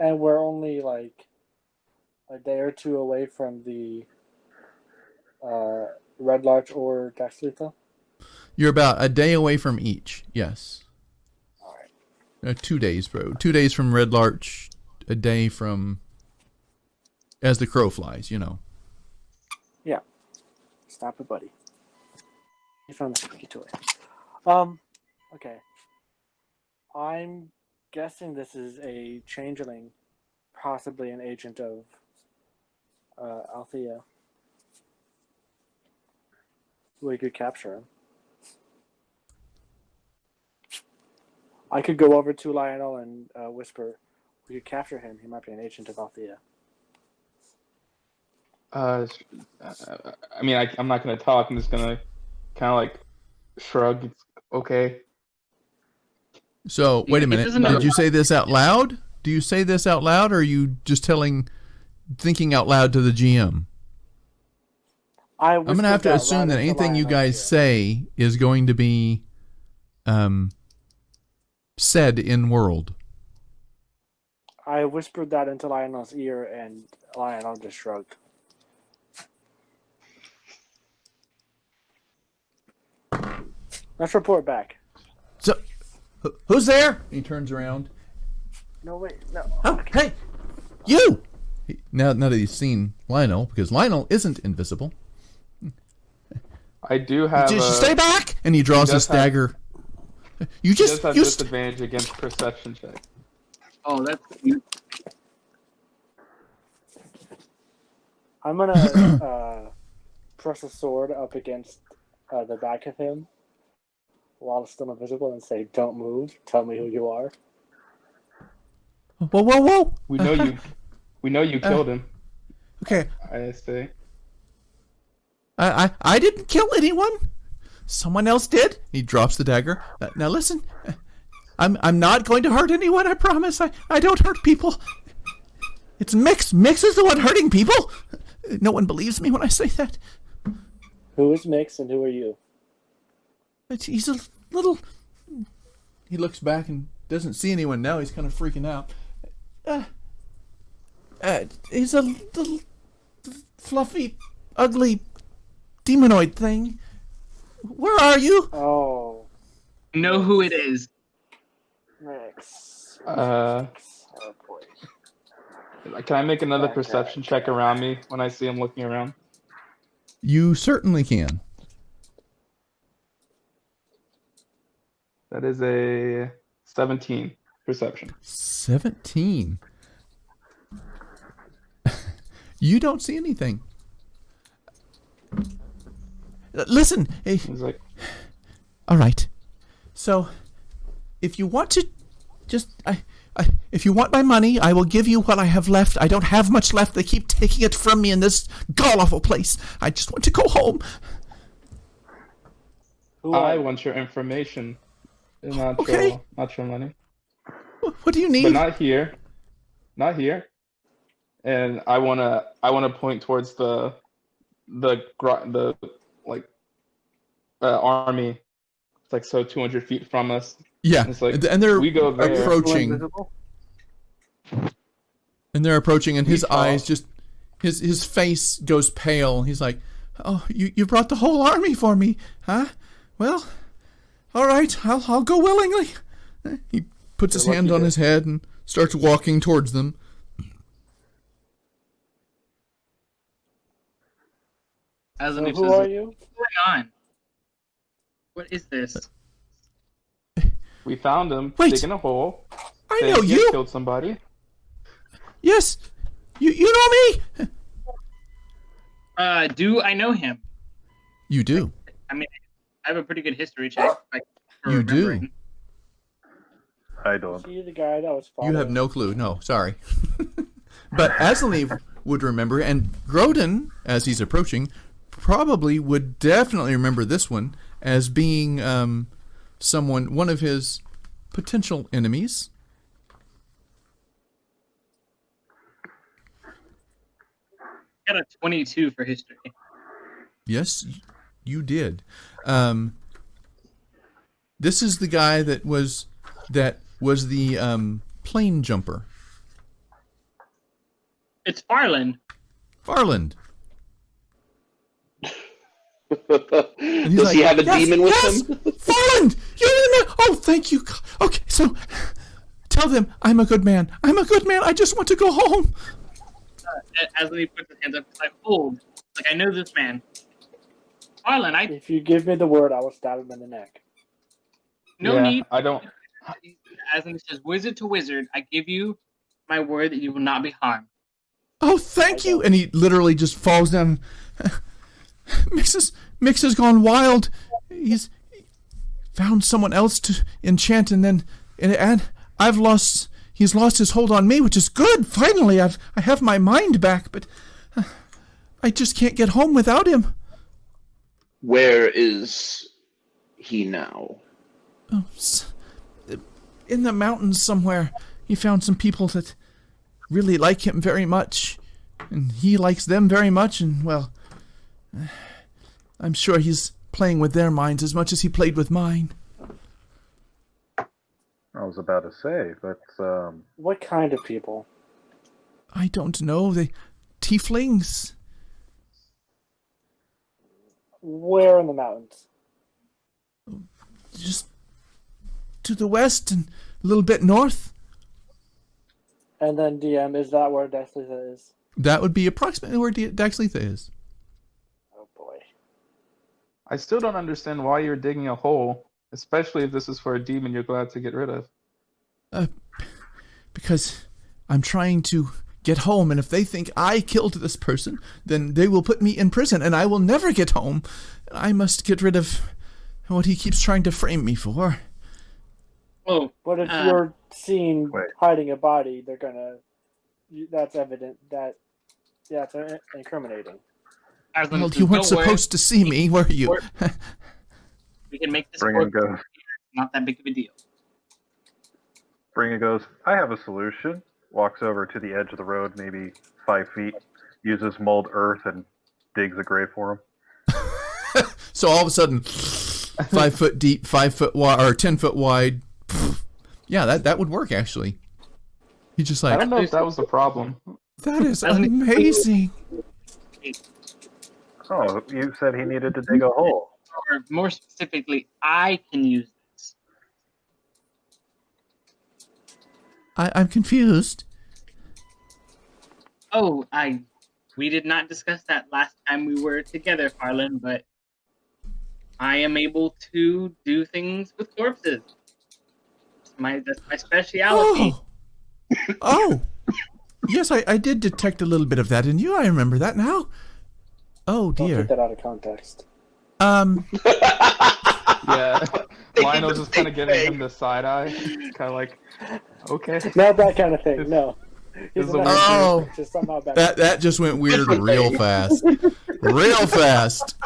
And we're only like a day or two away from the Red Larch or Dax'Litha. You're about a day away from each. Yes. All right. 2 days, bro. 2 days from Red Larch, a day from as the crow flies, you know. Yeah. Stop it, buddy. You found the squeaky toy. Okay. I'm guessing this is a changeling, possibly an agent of Althea. We could capture him. I could go over to Lionel and whisper, we could capture him. He might be an agent of Althea. I mean, I'm not gonna talk. I'm just gonna kind of like shrug. It's okay. So, wait a It minute. doesn't Did matter. you say this out loud? Do you say this out loud, or are you just thinking out loud to the GM? I'm going to have to assume that anything you guys say is going to be said in world. I whispered that into Lionel's ear, and Lionel just shrugged. Let's report back. So, who's there? He turns around. No, wait, no. Oh, hey, you! Now that he's seen Lionel, because Lionel isn't invisible. I do have. Just stay back! And he draws his dagger. You He does just have you disadvantage against perception check. Oh, that's cute. I'm gonna press a sword up against the back of him while it's still invisible and say, "Don't move. Tell me who you are." Whoa, whoa, whoa! We know you. We know you killed him. Okay, I say. I didn't kill anyone. Someone else did. He drops the dagger. Now listen, I'm not going to hurt anyone. I promise. I don't hurt people. It's Mix. Mix is the one hurting people. No one believes me when I say that. Who is Mix and who are you? He's a little. He looks back and doesn't see anyone now. He's kind of freaking out. He's a little fluffy, ugly demonoid thing. Where are you? Oh, Know who it is. Mix. Uh, Oh boy. Can I make another perception check around me when I see him looking around? You certainly can. That is a 17 perception. 17. You don't see anything. Listen, hey, He's like, all right. So, if you want to, if you want my money, I will give you what I have left. I don't have much left. They keep taking it from me in this god-awful place. I just want to go home. I want your information, not Okay. your money. What do you need? But not here, not here. And I wanna point towards the army. It's like so 200 feet from us. Yeah, It's like, and they're we go there. approaching. Invisible? And they're approaching, and his We follow. eyes just, his face goes pale. He's like, "Oh, you brought the whole army for me, huh? Well, all right, I'll go willingly." He puts his You're hand lucky on to- his head and starts walking towards them. Azanif Who says, are you? what's going on? What is this? We found him Wait. digging a hole. I saying know he had you. killed somebody. Yes, you know me. Do I know him? You do. I mean, I have a pretty good history check. For You do. remembering. I don't. Is he the guy that was following? You have no clue. No, sorry. But Azalev would remember, and Grodin, as he's approaching, probably would definitely remember this one as being one of his potential enemies. Got a 22 for history. Yes, you did. This is the guy that was the plane jumper. It's Farland. Farland. Does he like, have a yes, demon with yes, him? Farland! You're the man! Oh, thank you. Okay, so tell them I'm a good man. I'm a good man. I just want to go home. Aslan puts his hands up. He's like, hold. Like, I know this man. Farland, If you give me the word, I will stab him in the neck. no Yeah, need. I don't. Aslan says, wizard to wizard, I give you my word that you will not be harmed. Oh, thank you. And he literally just falls down. Mix has gone wild. He's found someone else to enchant, and he's lost his hold on me, which is good. Finally, I have my mind back, but I just can't get home without him. Where is he now? Oh, in the mountains somewhere. He found some people that really like him very much, and he likes them very much, and well, I'm sure he's playing with their minds as much as he played with mine. I was about to say, but What kind of people? I don't know. They tieflings. Where in the mountains? Just to the west and a little bit north. And then DM, is that where Dax'Litha is? That would be approximately where Dax'Litha is. Oh boy. I still don't understand why you're digging a hole, especially if this is for a demon you're glad to get rid of. Because I'm trying to get home, and if they think I killed this person, then they will put me in prison, and I will never get home. I must get rid of what he keeps trying to frame me for. Oh, But if you're seen Wait. hiding a body, they're gonna. That's evident. That's incriminating. Aslan Well, says, you weren't "Don't worry, supposed to see me, were you? we can make this Bring work. and goes. It's not that big of a deal." Bringer goes, I have a solution. Walks over to the edge of the road, maybe 5 feet, uses mulled earth and digs a grave for him. So all of a sudden, 5 foot deep, 5 foot wide, or 10 foot wide. Yeah, that would work actually. He's just I like, don't know if that was the problem. that is amazing. Oh, you said he needed to dig a hole. Or more specifically, I can use this. I'm confused. Oh, we did not discuss that last time we were together, Farland, but I am able to do things with corpses. That's my speciality. Oh. Yes, I did detect a little bit of that in you. I remember that now. Oh Don't dear. take that out of context. Yeah, Lionel's just kind of giving him the side eye. It's kind of like, okay. Not that kind of thing. No. He's This is a a weird nice Oh. person, just somehow better. That just went weird real fast. Real fast.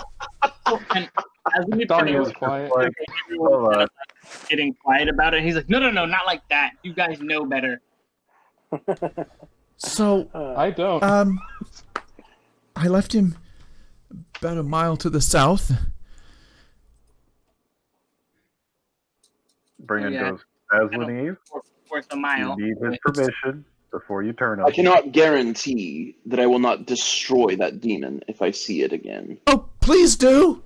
And as we Donnie was quiet. Like, hold on. getting quiet about it, he's like, no, not like that. You guys know better. So, I don't. I left him about a mile to the south. Bringer Yeah. goes, Aslan Eve, Worth a mile. you need his permission before you turn I him. cannot guarantee that I will not destroy that demon if I see it again. Oh, please do.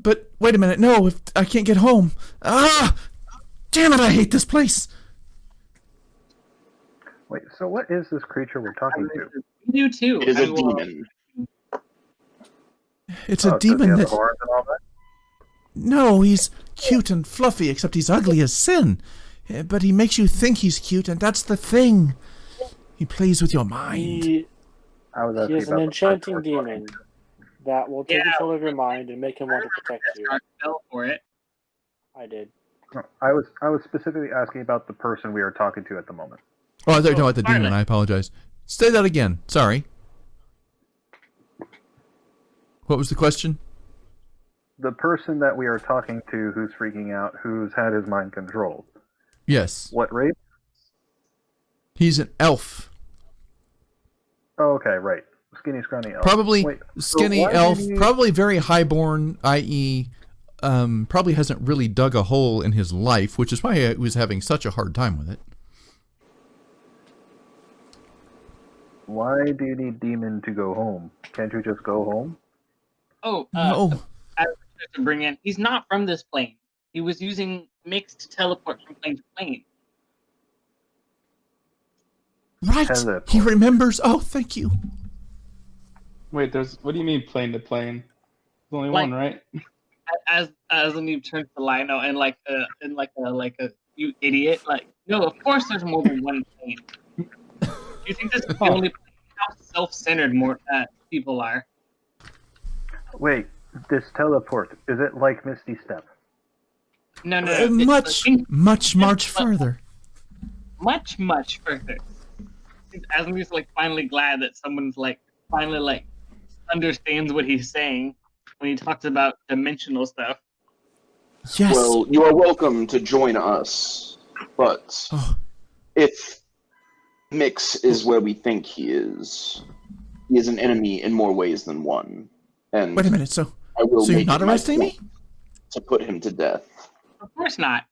But wait a minute. No, if I can't get home. Ah! Damn it, I hate this place. Wait, so what is this creature we're talking to? We do too. It is a I will- demon. It's Oh, a does he demon have that... horns and all that? No, he's cute and fluffy, except he's ugly as sin. But he makes you think he's cute, and that's the thing. He plays with your mind. He I was is asking an about the enchanting person we're talking demon that will take Yeah. control of your mind and make him want to protect you. I fell for it. I did. to. No, I was specifically asking about the person we are talking to at the moment. Oh, I thought you were talking about the Violet. demon. I apologize. Say that again. Sorry. What was the question? The person that we are talking to who's freaking out, who's had his mind controlled. Yes. What race? He's an elf. Oh, okay, right. Skinny, scrawny elf. Probably Wait, so skinny why elf. did he- Probably very highborn, i.e., probably hasn't really dug a hole in his life, which is why he was having such a hard time with it. Why do you need demon to go home? Can't you just go home? Oh, No. I was to bring in. He's not from this plane. He was using mixed to teleport from plane to plane. Right. Teleport. He remembers. Oh, thank you. Wait, what do you mean plane to plane? There's only Like- one, right? As Lemib turns to Lionel and like a you idiot, like, no, of course there's more than one plane. Do you think this is the only plane? How self-centered more people are? Wait, this teleport, is it like Misty Step? No. Much further. Much further. Asmund's like finally glad that someone's like finally like understands what he's saying when he talks about dimensional stuff. Yes. Well, you are welcome to join us, but Oh. if Mix is where we think he is an enemy in more ways than one. And Wait a minute. So I will you're make not it my arresting me? point to put him to death. Of course not.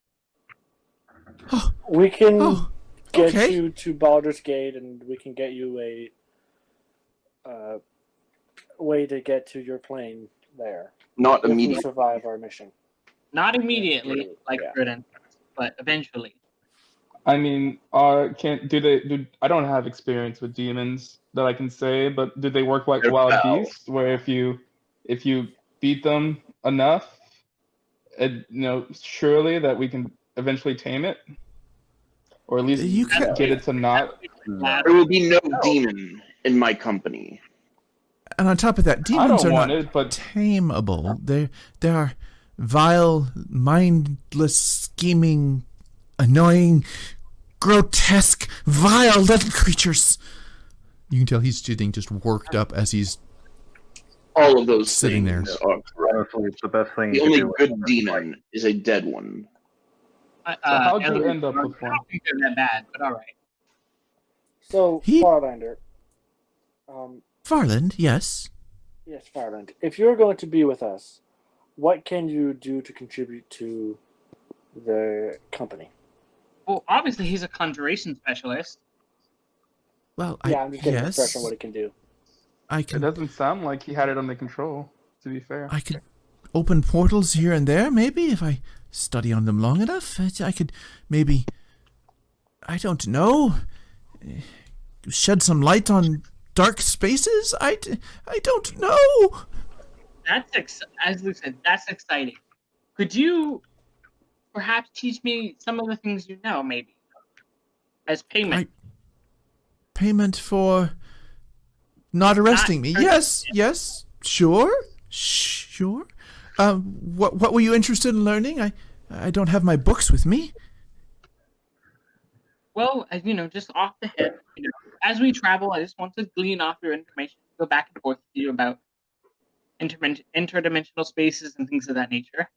We can Oh. get Okay. you to Baldur's Gate, and we can get you a way to get to your plane there. Not If we immediately. survive our mission. Not immediately, like Yeah. Burden, but eventually. I mean, I don't have experience with demons that I can say, but do they work like They're wild foul. beasts, where if you beat them enough, surely that we can eventually tame it, or at least You can- get it to not. There will be no demon in my company. And on top of that, I demons don't are want not it, but tameable. They are vile, mindless, scheming, annoying, grotesque, vile little creatures. You can tell he's getting just worked up as he's All of those Sitting things there. are correct. Honestly, it's the best thing The you only can do. good demon is a dead one. So how'd you Ellie, end up with I one? don't think they're that bad, but all right. So, He- Farlander. Farland, yes. Yes, Farland. If you're going to be with us, what can you do to contribute to the company? Well, obviously he's a conjuration specialist. Well, I'm just getting an yes, impression what it can do. I It can. doesn't sound like he had it under control. To be fair, I could open portals here and there, maybe, if I study on them long enough. I could maybe, I don't know, shed some light on dark spaces? I don't know. As Luke said, that's exciting. Could you perhaps teach me some of the things you know, maybe, as payment? Payment for not arresting me. Yes, sure. What were you interested in learning? I don't have my books with me. Well, just off the head, as we travel, I just want to glean off your information, go back and forth with you about interdimensional spaces and things of that nature.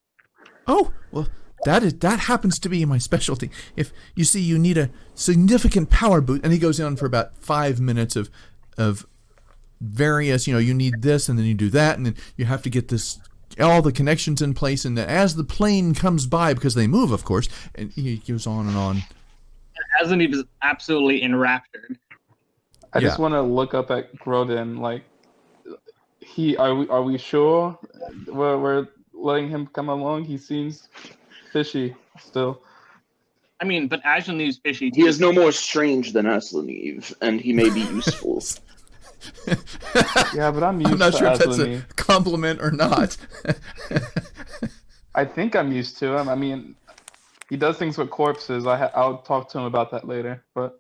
Oh, well, that happens to be my specialty. If you see you need a significant power boot, and he goes on for about 5 minutes of various, you need this, and then you do that, and then you have to get all the connections in place, and then as the plane comes by, because they move, of course, and he goes on and on. Aslan was absolutely enraptured. I just want to look up at Grodin. Like, are we sure we're letting him come along? He seems fishy still. I mean, but Aslan's fishy. He is no more strange than Aslaniv, and he may be useful. Yeah, but I'm used I'm not to sure if that's a Aslani. compliment or not. I think I'm used to him. I mean, he does things with corpses. I'll talk to him about that later. But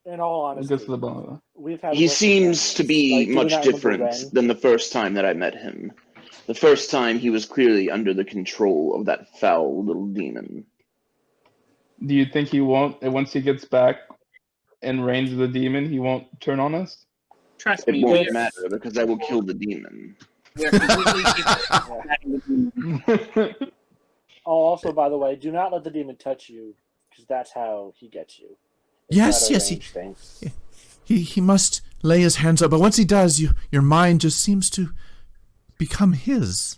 In all it gets honesty, to the bone of it. we've had. He worse seems to experiences. be Like, do you much not remember different Ren? than the first time that I met him. The first time he was clearly under the control of that foul little demon. Do you think he won't? Once he gets back in range of the demon, he won't turn on us? Trust It me, won't we matter because I will kill the demon. are completely capable. Oh, also, by the way, do not let the demon touch you, because that's how he gets you. It's Yes, not a yes, range thing. He must lay his hands up, but once he does, your mind just seems to become his.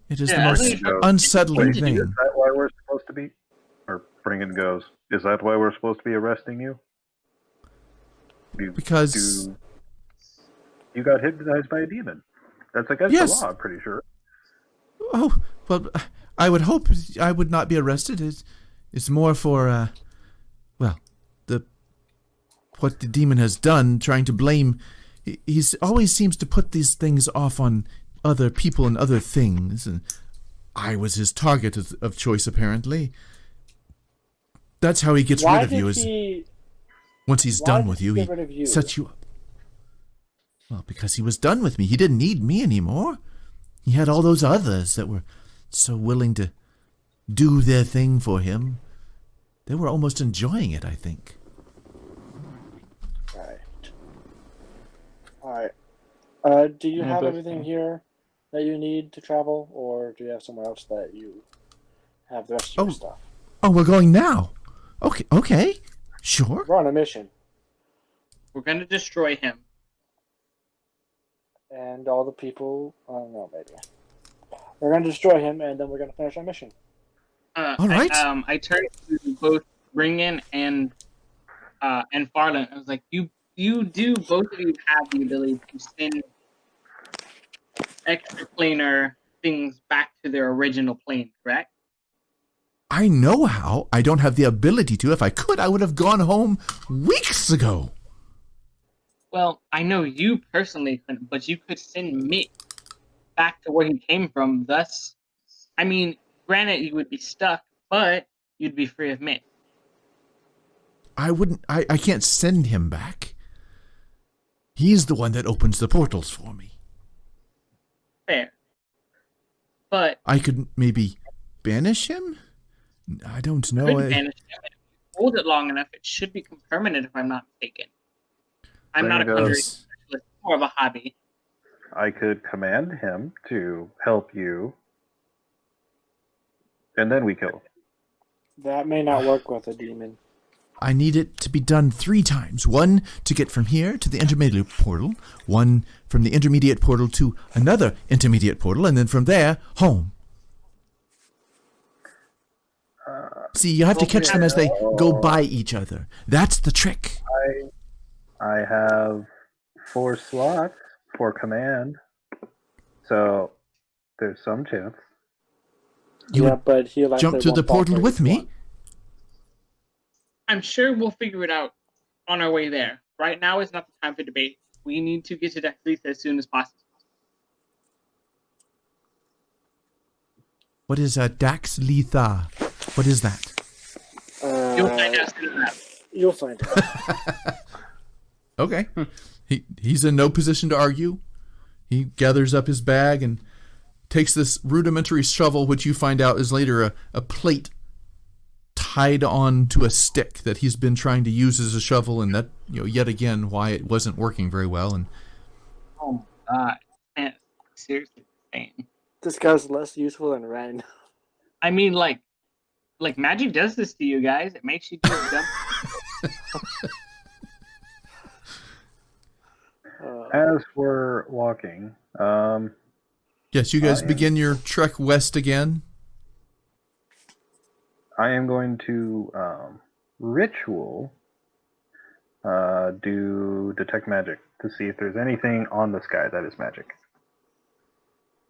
It is the Yeah, most Aslan- unsettling Wait, thing. Is that why we're supposed to be? Or Bringen goes, is that why we're supposed to be arresting you? Because you got hypnotized by a demon. That's against Yes. the law, I'm pretty sure. oh well, I would hope I would not be arrested. It's more for well, the what the demon has done, trying to blame. He's always seems to put these things off on other people and other things, and I was his target of choice, apparently. That's how he gets Why rid of did you, is he? once he's Why done did with he you, get he rid of you? sets you up. Well, because he was done with me. He didn't need me anymore. He had all those others that were so willing to do their thing for him. They were almost enjoying it, I think. Right. All right. Do you Yeah, have but- everything here that you need to travel, or do you have somewhere else that you have the rest of your Oh. stuff? Oh, we're going now. Okay. Sure. We're on a mission, We're gonna destroy him. and all the people. I don't know, maybe. We're going to destroy him, and then we're going to finish our mission. All right. I turned to both Ringen and Farland. I was like, both of you have the ability to send extraplanar things back to their original plane, correct? I know how. I don't have the ability to. If I could, I would have gone home weeks ago. Well, I know you personally couldn't, but you could send Mick back to where he came from. Thus, I mean, granted, you would be stuck, but you'd be free of Mick. I can't send him back. He's the one that opens the portals for me. Fair. But I could maybe banish him? I don't know. couldn't banish him. If you hold it long enough, it should become permanent, if I'm not mistaken. I'm not a There you go. conjuring specialist, more of a hobby. I could command him to help you, and then we kill him. That may not work with a demon. I need it to be done 3 times. 1 to get from here to the intermediate portal, 1 from the intermediate portal to another intermediate portal, and then from there, home. See, you have to catch them as they go by each other. That's the trick. I have 4 slots for command, so there's some chance. You Yeah, would but he likely jump through the won't fall portal for with each me? one. I'm sure we'll figure it out on our way there. Right now is not the time for debate. We need to get to Dax'Litha as soon as possible. What is a Dax'Litha? What is that? You'll find out soon enough. You'll find out. Okay. He's in no position to argue. He gathers up his bag and takes this rudimentary shovel, which you find out is later a plate tied on to a stick that he's been trying to use as a shovel, and that, yet again, why it wasn't working very well. And Oh my god. Man, seriously insane. This guy's less useful than Ren. I mean, like magic does this to you guys. It makes you do dumb. As we're walking, yes, you guys I am- begin your trek west again. I am going to ritual do detect magic to see if there's anything on the sky that is magic.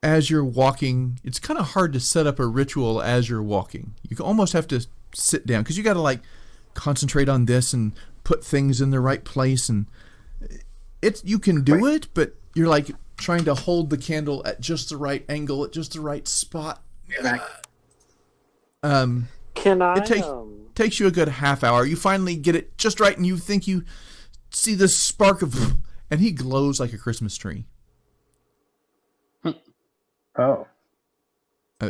As you're walking, it's kind of hard to set up a ritual as you're walking. You almost have to sit down because you got to concentrate on this and put things in the right place, and you can do it, but you're trying to hold the candle at just the right angle, at just the right spot. Can I? Takes you a good half hour. You finally get it just right, and you think you see this spark of, and he glows like a Christmas tree. Oh,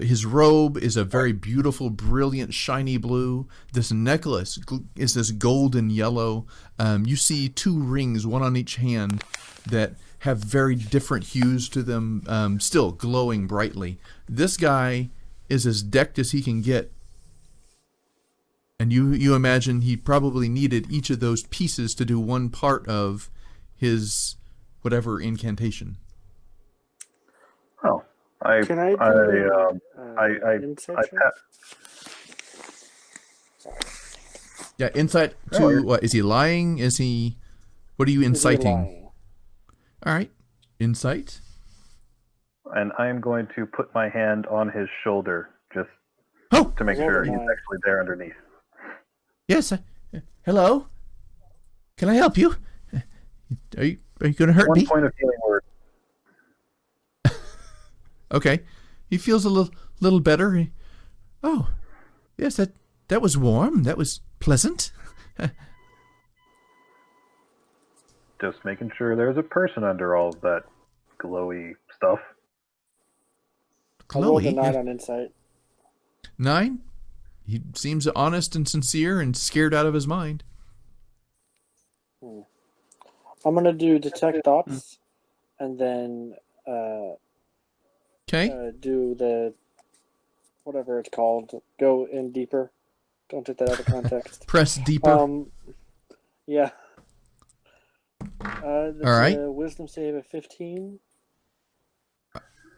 His robe is a very beautiful, brilliant, shiny blue. This necklace is this golden yellow. You see 2 rings, one on each hand, that have very different hues to them, still glowing brightly. This guy is as decked as he can get. And you imagine he probably needed each of those pieces to do one part of his whatever incantation. oh! Can I do insight I check? Yeah, insight to what? Is he lying? Is he? What are you Is he inciting? lying? All right. Insight. And I'm going to put my hand on his shoulder just Oh, to make Roll sure the he's nine. actually there underneath. yes. Hello. Can I help you? Are you going to hurt 1 me? point of healing word. Okay. He feels a little better. Oh, yes. That was warm. That was pleasant. Just making sure there's a person under all of that glowy stuff. I rolled a Chloe. 9 on insight. 9. He seems honest and sincere and scared out of his mind. I'm gonna do detect thoughts, and then Okay. do the whatever it's called. Go in deeper. Don't take that out of context. Press deeper. Yeah. That's All right. a wisdom save of 15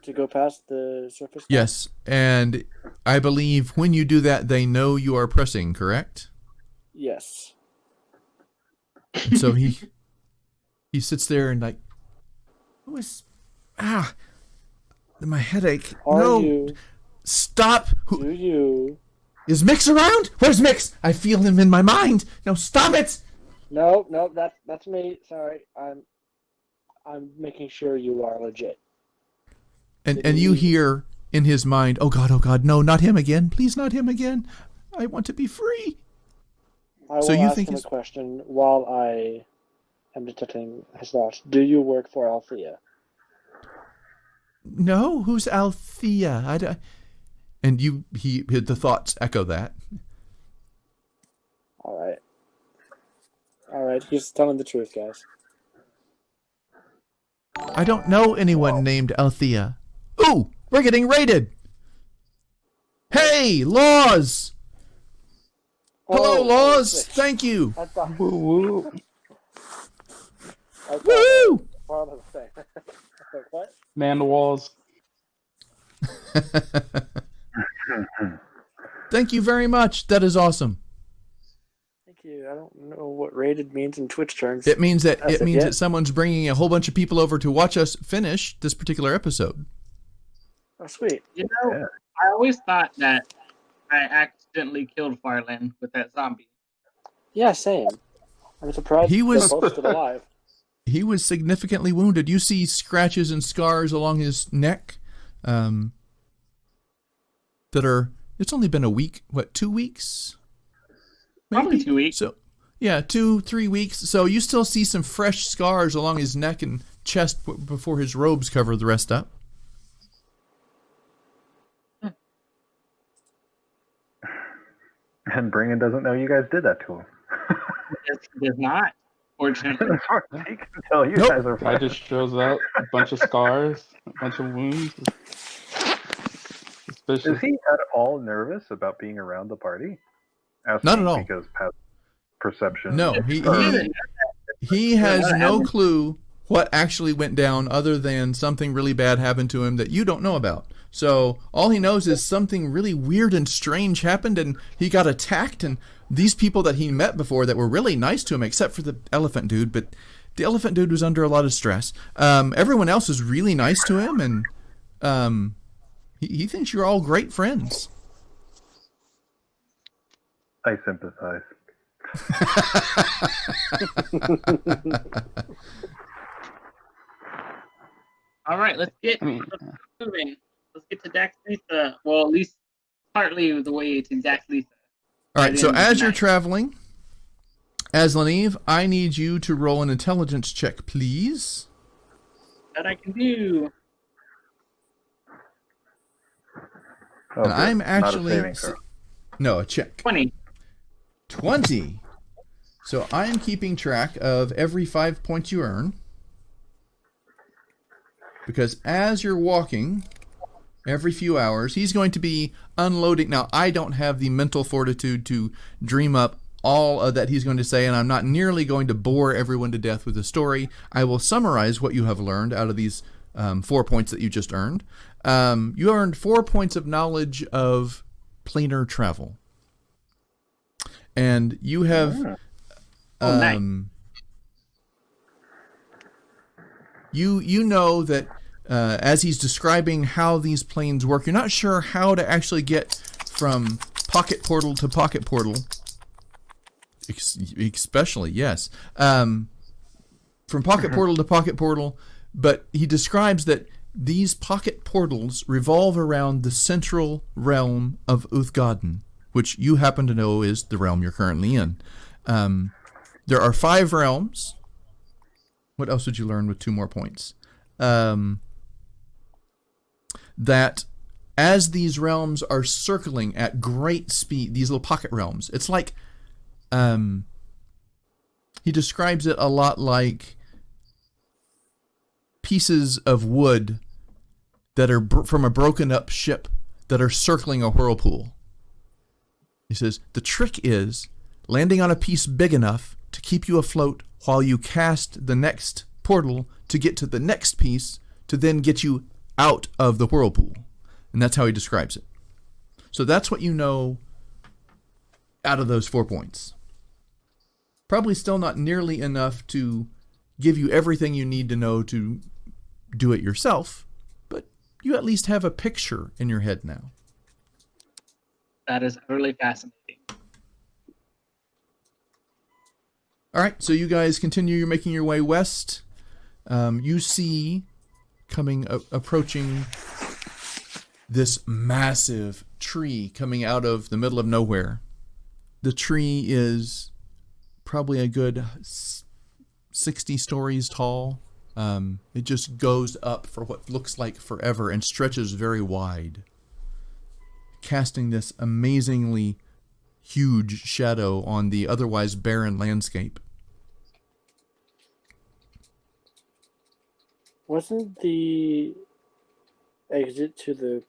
to go past the surface. Yes. And I believe when you do that, they know you are pressing, correct? Yes. And so he sits there and like, my headache. No, stop. Do you? Is Mix around? Where's Mix? I feel him in my mind. No, stop it. No, that's me. Sorry, I'm making sure you are legit. And you hear in his mind, oh God, no, not him again. Please, not him again. I want to be free. I will So you ask think him a it's- question while I am detecting his thoughts. Do you work for Althea? No, who's Althea? And the thoughts echo that. All right. He's telling the truth, guys. I don't know anyone named Althea. Ooh, we're getting raided. Hey, Laws. Hello, Laws. shit. Thank you. I thought. Woo. I thought Woo! part of the thing. I was like, what? Man the walls. Thank you very much. That is awesome. Thank you. I don't know what rated means in Twitch terms. It means that As of yet. someone's bringing a whole bunch of people over to watch us finish this particular episode. Oh, sweet. You know, Yeah. I always thought that I accidentally killed Fireland with that zombie. Yeah, same. I'm surprised He was- they're both still alive. He was significantly wounded. You see scratches and scars along his neck that are... It's only been a week. What, 2 weeks? Probably 2 weeks. So, yeah, 2-3 weeks. So you still see some fresh scars along his neck and chest before his robes cover the rest up. And Bringen doesn't know you guys did that to him. He does not, fortunately. As far as he can tell, you Nope. guys are Guy just shows up, a bunch of scars, a bunch of wounds. Suspicious. Is he at all nervous about being around the party? Not at all. Because past perception. No, he has no clue what actually went down other than something really bad happened to him that you don't know about. So all he knows is something really weird and strange happened and he got attacked, and these people that he met before that were really nice to him, except for the elephant dude, but the elephant dude was under a lot of stress. Everyone else was really nice to him, and he thinks you're all great friends. I sympathize. All right, let's get moving. Let's get to Dax'Litha. Well, at least partly the way to Dax'Litha. All right, so By the end of as the you're night. traveling, as Leneve, I need you to roll an intelligence check, please. That I can do. Oh, And good. I'm Not a actually... saving throw. No, a check. 20. 20. So I am keeping track of every 5 points you earn. Because as you're walking, every few hours, he's going to be unloading. Now, I don't have the mental fortitude to dream up all of that he's going to say, and I'm not nearly going to bore everyone to death with the story. I will summarize what you have learned out of these 4 points that you just earned. You earned 4 points of knowledge of planar travel. And you have... Oh, nice. you know that as he's describing how these planes work, you're not sure how to actually get from pocket portal to pocket portal. Especially, yes. From pocket portal to pocket portal, but he describes that these pocket portals revolve around the central realm of Uthgarden, which you happen to know is the realm you're currently in. There are 5 realms. What else would you learn with 2 more points? That as these realms are circling at great speed, these little pocket realms, it's like, he describes it a lot like pieces of wood that are from a broken up ship that are circling a whirlpool. He says, the trick is landing on a piece big enough to keep you afloat while you cast the next portal to get to the next piece to then get you out of the whirlpool. And that's how he describes it. So that's what you know out of those 4 points. Probably still not nearly enough to give you everything you need to know to do it yourself, but you at least have a picture in your head now. That is really fascinating. All right, so you guys continue. You're making your way west. You see approaching this massive tree coming out of the middle of nowhere. The tree is probably a good 60 stories tall. It just goes up for what looks like forever and stretches very wide, casting this amazingly huge shadow on the otherwise barren landscape. Wasn't the exit to the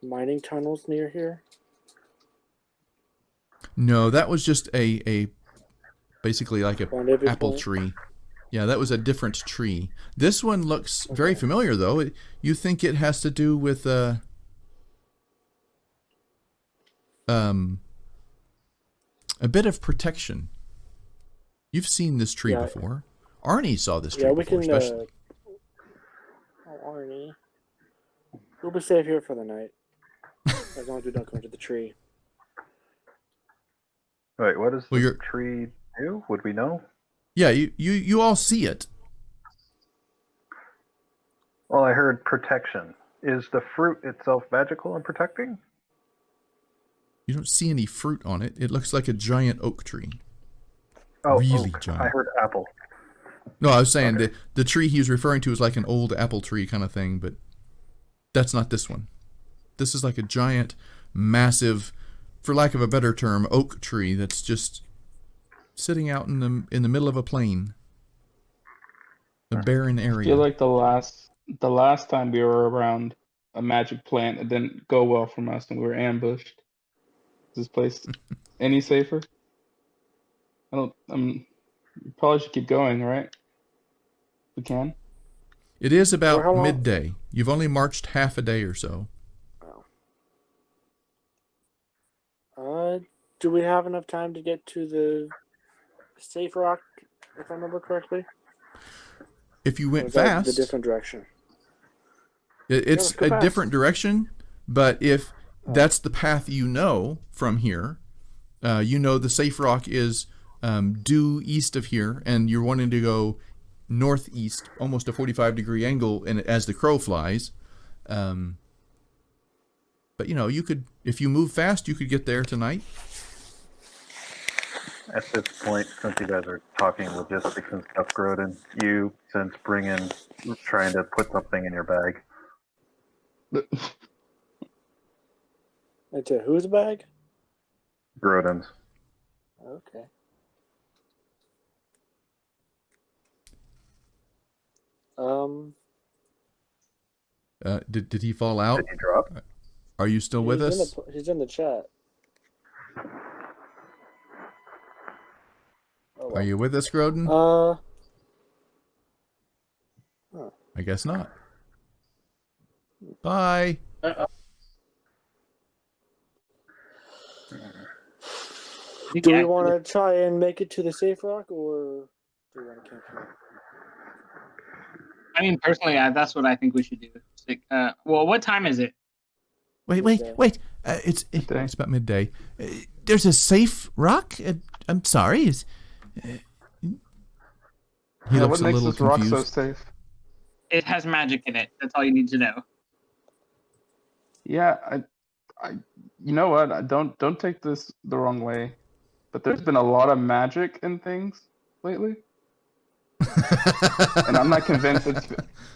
mining tunnels near here? No, that was just a basically like a apple tree. Yeah, that was a different tree. This one looks very familiar, though. You think it has to do with a bit of protection. You've seen this tree before. Arnie saw this tree before, especially. Arnie. We'll be safe here for the night. As long as we don't go into the tree. Wait, what does the tree do? Would we know? Yeah, you all see it. Well, I heard protection. Is the fruit itself magical and protecting? You don't see any fruit on it. It looks like a giant oak tree. Oh, really oak. giant. I heard apple. No, I was saying the tree he was referring to is like an old apple tree kind of thing, but that's not this one. This is like a giant, massive, for lack of a better term, oak tree that's just sitting out in the middle of a plain, a barren area. I feel like the last time we were around a magic plant, it didn't go well from us, and we were ambushed. Is this place any safer? We probably should keep going, right? We can. It is about midday. You've only marched half a day or so. Do we have enough time to get to the safe rock, if I remember correctly? If you went fast, the different direction. It's a different direction, but if that's the path you know from here, you know the safe rock is due east of here, and you're wanting to go northeast, almost a 45-degree angle, and as the crow flies. But you could, if you move fast, you could get there tonight. At this point, since you guys are talking logistics and stuff, Grodin, you since trying to put something in your bag. Into whose bag? Grodin's. Okay. Did he fall out? Did he drop? Are you still with us? He's in the chat. Oh, are you with us, Grodin? I guess not. Bye. Do we want to try and make it to the safe rock, or do we want to camp here? I mean, personally, that's what I think we should do. Well, what time is it? Wait. Midday. It's about midday. There's a safe rock? I'm sorry. He Yeah, looks what a makes little this rock so confused. safe? It has magic in it. That's all you need to know. Yeah, you know what? Don't take this the wrong way, but there's been a lot of magic in things lately, and I'm not convinced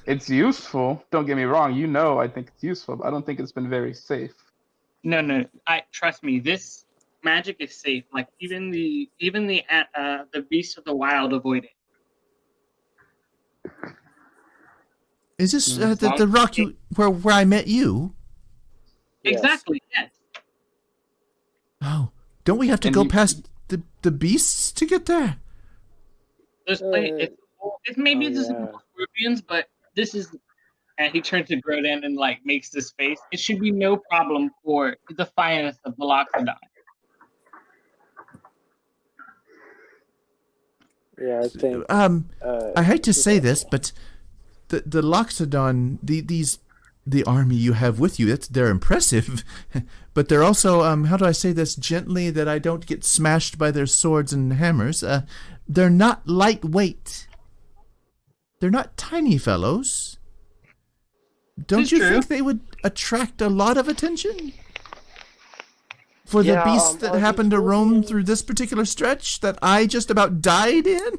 it's useful. Don't get me wrong. You know, I think it's useful, but I don't think it's been very safe. No. Trust me. This magic is safe. Like even the beasts of the wild avoid it. Is this Mm. the rock where I met you? Yes. Exactly. Yes. Oh, don't we have to And go he- past the beasts to get there? There's plenty. It's maybe just yeah. scorpions, but this is. And he turns to Grodan and like makes this face. It should be no problem for the finest of the Loxodon. Yeah, I think. I hate to say this, but the Loxodon, the army you have with you, they're impressive, but they're also how do I say this gently that I don't get smashed by their swords and hammers? They're not lightweight. They're not tiny fellows. Don't you think they would attract a lot of attention? For the beasts that happen to roam through this particular stretch that I just about died in?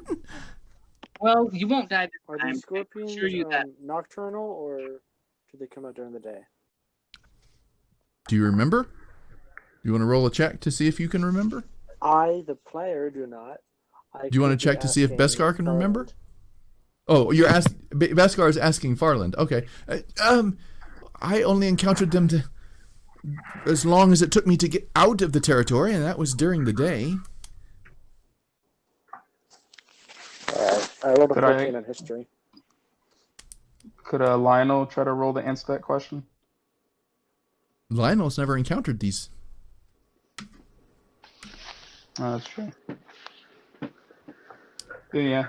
Well, you won't die this Are time. these scorpions I assure you that. nocturnal, or do they come out during the day? Do you remember? You want to roll a check to see if you can remember? I, the player, do not. Do you want to check to see if Beskar can remember? Oh, you're asking. Beskar is asking Farland. Okay. I only encountered them as long as it took me to get out of the territory, and that was during the day. I rolled a Could 14 on history. Could Lionel try to roll to answer that question? Lionel's never encountered these. Oh, that's true. Yeah.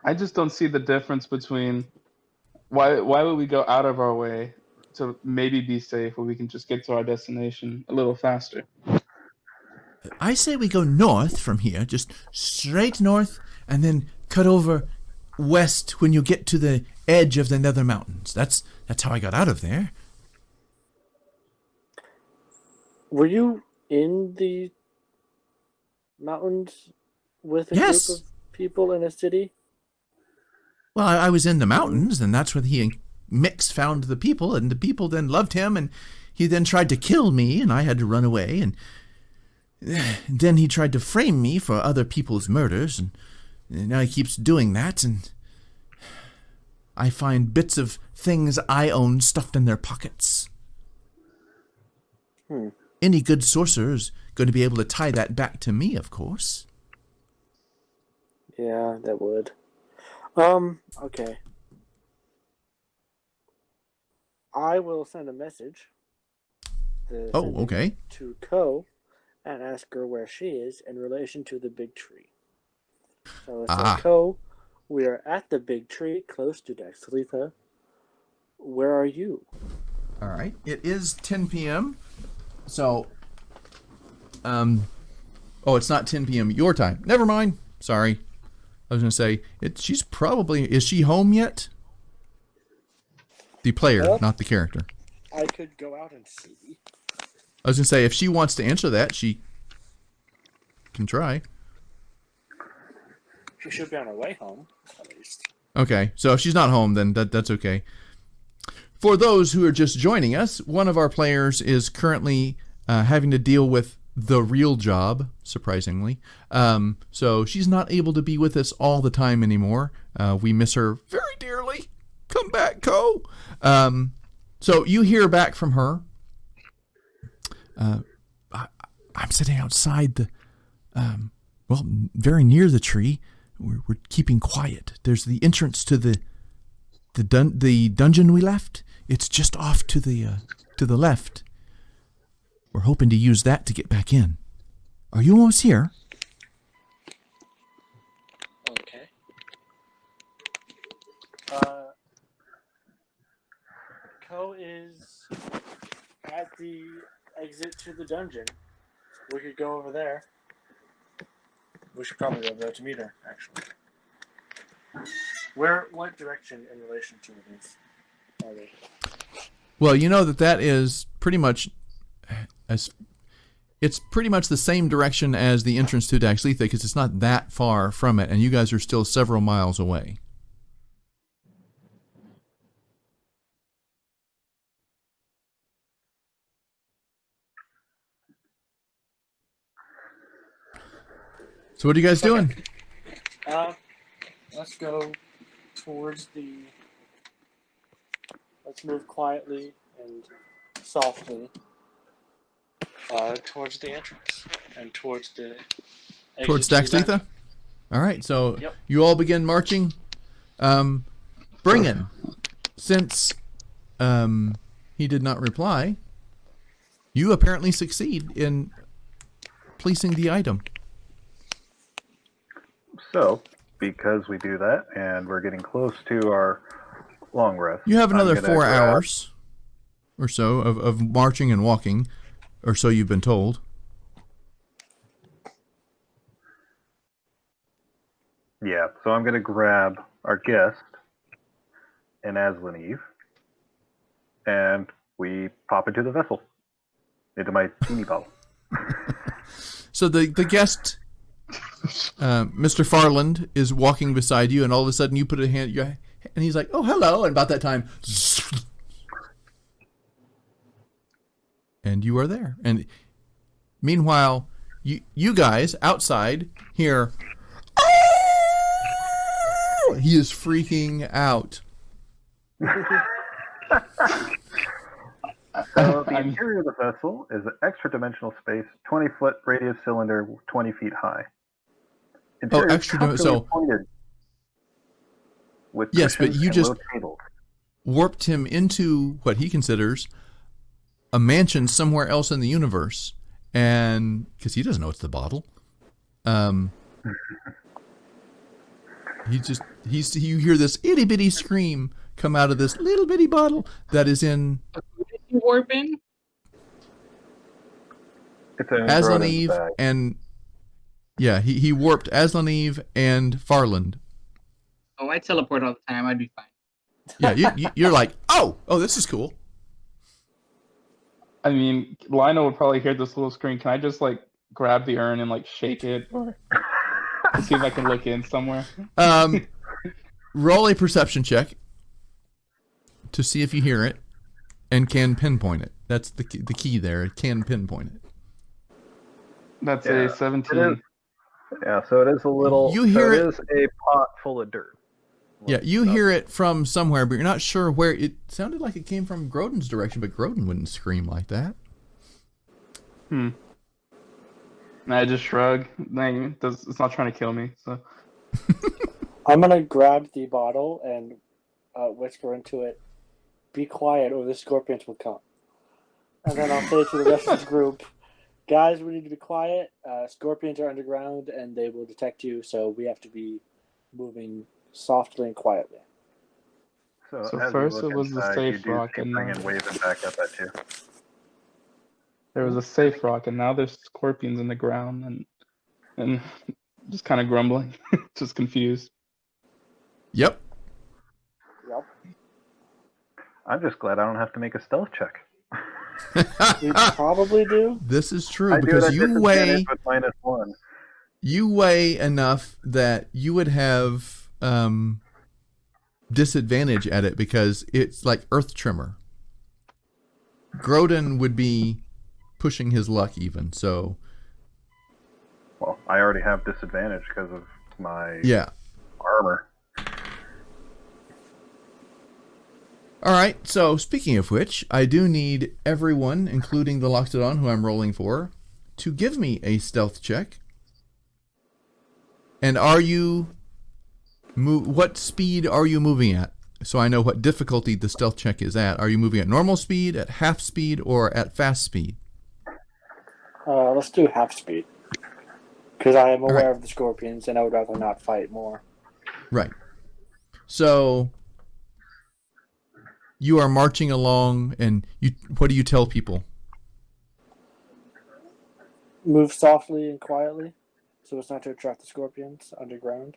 I just don't see the difference between why would we go out of our way to maybe be safe when we can just get to our destination a little faster? I say we go north from here, just straight north, and then cut over west when you get to the edge of the Nether Mountains. That's how I got out of there. Were you in the mountains with a Yes. group of people in a city? Well, I was in the mountains, and that's where he and Mix found the people, and the people then loved him, and he then tried to kill me, and I had to run away, and then he tried to frame me for other people's murders, and now he keeps doing that, and I find bits of things I own stuffed in their pockets. Any good sorcerer is going to be able to tie that back to me, of course. Yeah, that would. Okay. I will send a message Okay. to Ko and ask her where she is in relation to the big tree. So let's say, Ko, we are at the big tree close to Dax'Litha. Where are you? All right. It is 10 p.m. So, it's not 10 p.m. your time. Never mind. Sorry. I was going to say, is she home yet? The player, not the character. I could go out and see. I was going to say, if she wants to answer that, she can try. She should be on her way home, at least. Okay, so if she's not home, then that's okay. For those who are just joining us, one of our players is currently having to deal with the real job, surprisingly. So she's not able to be with us all the time anymore. We miss her very dearly. Come back, Ko. So you hear back from her. I'm sitting outside very near the tree. We're keeping quiet. There's the entrance to the dungeon we left. It's just off to the left. We're hoping to use that to get back in. Are you almost here? Okay. the dungeon. We could go over there. We should probably go over there to meet her, actually. What direction in relation to these are they? Well, you know that is pretty much it's pretty much the same direction as the entrance to Dax'Litha because it's not that far from it, and you guys are still several miles away. So what are you guys doing? Let's go towards the. Let's move quietly and softly towards the entrance and towards the. Towards Dax'Litha? All right, so Yep. you all begin marching. Bringen, since he did not reply, you apparently succeed in placing the item. So, because we do that, and we're getting close to our long rest, You have another I'm gonna 4 grab- hours or so of marching and walking, or so you've been told. Yeah, so I'm going to grab our guest and Aslan Eve, and we pop into the vessel, into my teeny bottle. So the guest, Mr. Farland, is walking beside you, and all of a sudden you put a hand, and he's like, "Oh, hello!" And about that time, and you are there. And meanwhile, you guys outside hear, "Oh!" He is freaking out. So the interior of the vessel is an extra-dimensional space, 20-foot radius cylinder, 20 feet high. Interior is comfortably appointed with yes, but cushions you and just low tables. warped him into what he considers a mansion somewhere else in the universe, and because he doesn't know it's the bottle, you hear this itty bitty scream come out of this little bitty bottle that is in Who did you warp in? It's an Aslan Grodin's Eve bag. and he warped Aslan Eve and Farland. Oh, I teleport all the time. I'd be fine. Yeah, you're like, oh, this is cool. I mean, Lionel would probably hear this little scream. Can I just like grab the urn and like shake it, or see if I can look in somewhere? Roll a perception check to see if you hear it and can pinpoint it. That's the key there. It can pinpoint it. That's Yeah, a 17. it is. Yeah, so it is a little. You hear so it- it is a pot full of dirt. Yeah, you hear it from somewhere, but you're not sure where. It sounded like it came from Grodin's direction, but Grodin wouldn't scream like that. And I just shrug. It's not trying to kill me. So I'm gonna grab the bottle and whisper into it, "Be quiet, or the scorpions will come." And then I'll say to the rest of the group, "Guys, we need to be quiet. Scorpions are underground, and they will detect you. So we have to be moving softly and quietly." So as you first look it was the inside, safe you do rock, see and Bringen waving back up at you. there was a safe rock, and now there's scorpions in the ground, and just kind of grumbling, just confused. Yep. Yep. I'm just glad I don't have to make a stealth check. We probably do. This is true I do it because at you disadvantage with -1. you weigh enough that you would have disadvantage at it because it's like earth tremor. Grodin would be pushing his luck even, so Well, I already have disadvantage because of my yeah. armor. All right, so speaking of which, I do need everyone, including the Loxodon who I'm rolling for, to give me a stealth check. And what speed are you moving at? So I know what difficulty the stealth check is at. Are you moving at normal speed, at half speed, or at fast speed? Let's do half speed, because I am aware right. of the scorpions, and I would rather not fight more. Right. So you are marching along, and what do you tell people? move softly and quietly, so as not to attract the scorpions underground.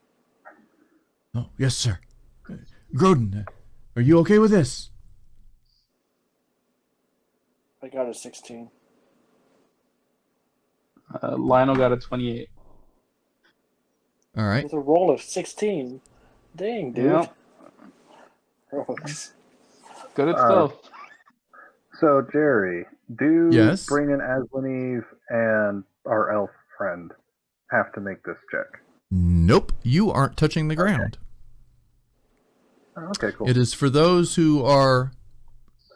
Oh, yes, sir. Groden, are you okay with this? I got a 16. Lionel got a 28. All right. With a roll of 16. Dang, dude. Yeah, Gross. good at stealth. So, Jerry, do Yes? bring in Aslaneve and our elf friend have to make this check? Nope, you aren't touching the ground. Oh, okay, cool. It is for those who are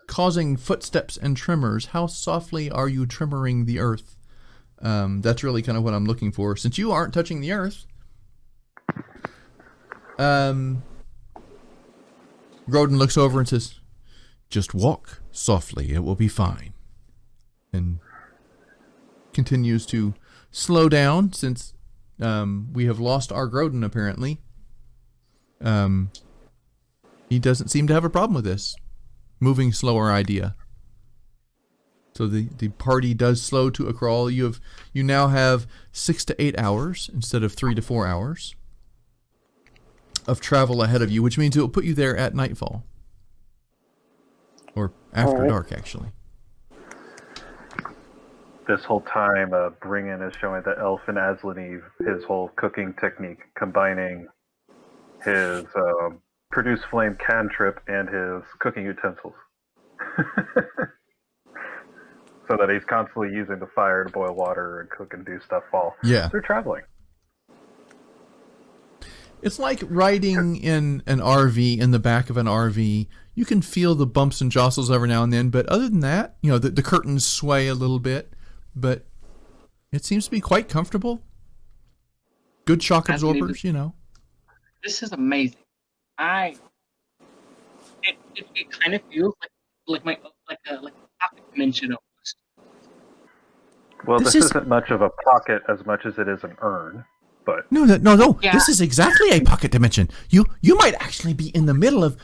causing footsteps and tremors. How softly are you tremoring the earth? That's really kind of what I'm looking for. Since you aren't touching the earth, Groden looks over and says, "Just walk softly, it will be fine." And continues to slow down since we have lost our Groden apparently. He doesn't seem to have a problem with this moving slower idea. So the party does slow to a crawl. You now have 6 to 8 hours instead of 3 to 4 hours of travel ahead of you, which means it will put you there at nightfall. Or after dark, actually. This whole time, Bringin is showing the elf and Aslaneve his whole cooking technique, combining his produce flame cantrip and his cooking utensils. So that he's constantly using the fire to boil water and cook and do stuff while they're traveling. It's like riding in an RV, in the back of an RV. You can feel the bumps and jostles every now and then, but other than that, the curtains sway a little bit, but it seems to be quite comfortable. Good shock absorbers, This is amazing. It kind of feels like a pocket dimension almost. Well, this isn't much of a pocket as much as it is an urn, but no. Yeah. This is exactly a pocket dimension. You might actually be in the middle of.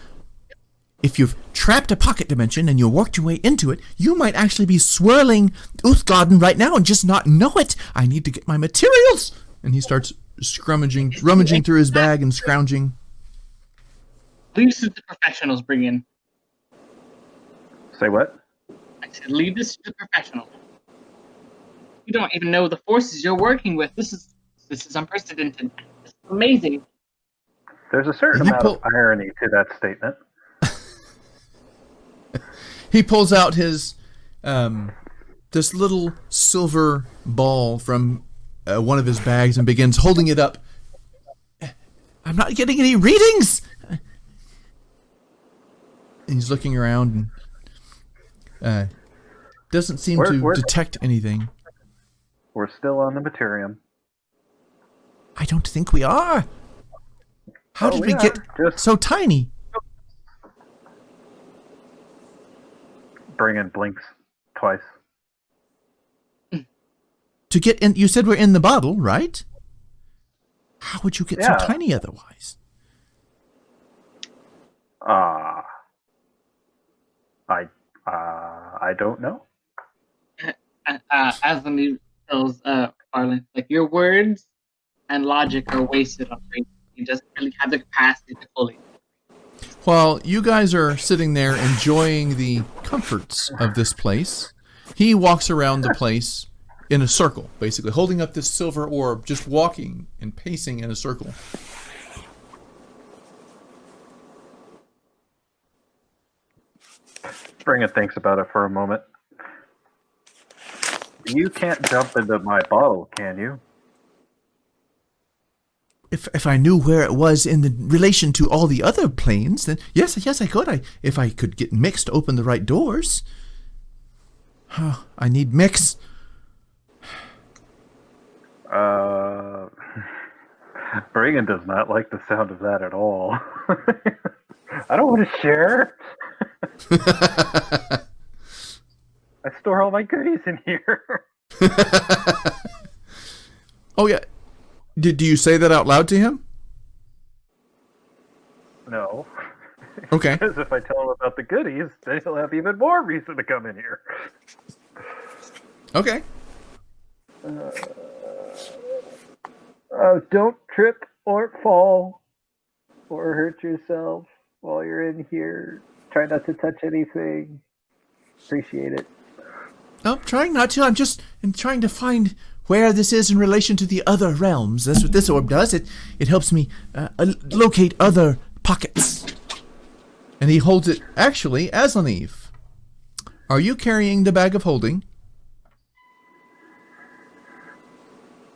If you've trapped a pocket dimension and you worked your way into it, you might actually be swirling Uthgarden right now and just not know it. I need to get my materials, and he starts rummaging through his bag and scrounging. Leave this to the professionals, bring in. Say what? I said, leave this to the professionals. You don't even know the forces you're working with. This is unprecedented. This is amazing. There's a certain amount of irony to that statement. He pulls out his this little silver ball from one of his bags and begins holding it up. I'm not getting any readings. And he's looking around and doesn't seem to detect anything. We're still on the Materium. I don't think we are. How did we get so tiny? Bring in blinks twice. To get in, you said we're in the bottle, right? How would you get so tiny otherwise? I don't know. Aslan tells Arlen, your words and logic are wasted on Brady. He doesn't really have the capacity to fully. While you guys are sitting there enjoying the comforts of this place, he walks around the place in a circle, basically, holding up this silver orb, just walking and pacing in a circle. Bringin thinks about it for a moment. You can't jump into my bottle, can you? If I knew where it was in the relation to all the other planes, then yes, I could. If I could get Mix to open the right doors. I need Mix. Bringin does not like the sound of that at all. I don't want to share. I store all my goodies in here. Oh yeah. Do you say that out loud to him? No. Okay. Because if I tell him about the goodies, then he'll have even more reason to come in here. Okay. Don't trip or fall or hurt yourself while you're in here. Try not to touch anything. Appreciate it. I'm trying not to. I'm trying to find where this is in relation to the other realms. That's what this orb does. It helps me locate other pockets. And he holds it. Actually, Aslaniv, are you carrying the bag of holding?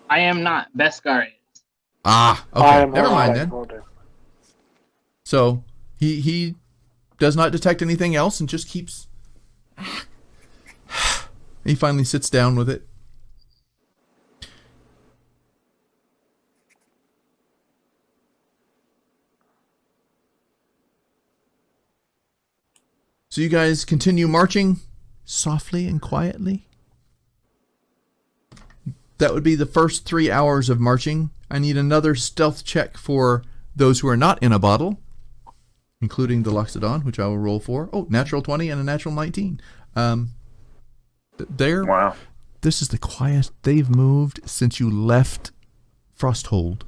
I am not. Beskar is. Ah, I okay. am Never holding mind back then. folder. So he does not detect anything else and just keeps. He finally sits down with it. So you guys continue marching softly and quietly. That would be the first 3 hours of marching. I need another stealth check for those who are not in a bottle, including the Loxodon, which I will roll for. Oh, natural 20 and a natural 19. Wow. This is the quietest they've moved since you left Frosthold.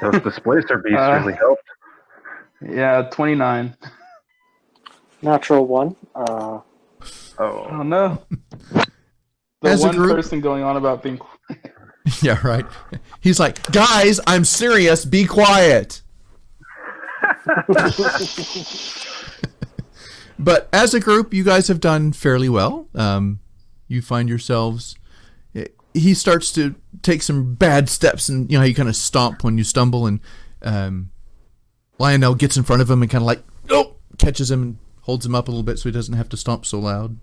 Those displacer beasts really helped. Yeah, 29. Natural 1. Oh Oh. no. The As a one group- person going on about being Yeah, right. He's like, guys, I'm serious. Be quiet. But as a group, you guys have done fairly well. You find yourselves. He starts to take some bad steps, and you know you kind of stomp when you stumble, and Lionel gets in front of him and kind of like, oh, catches him and holds him up a little bit so he doesn't have to stomp so loud.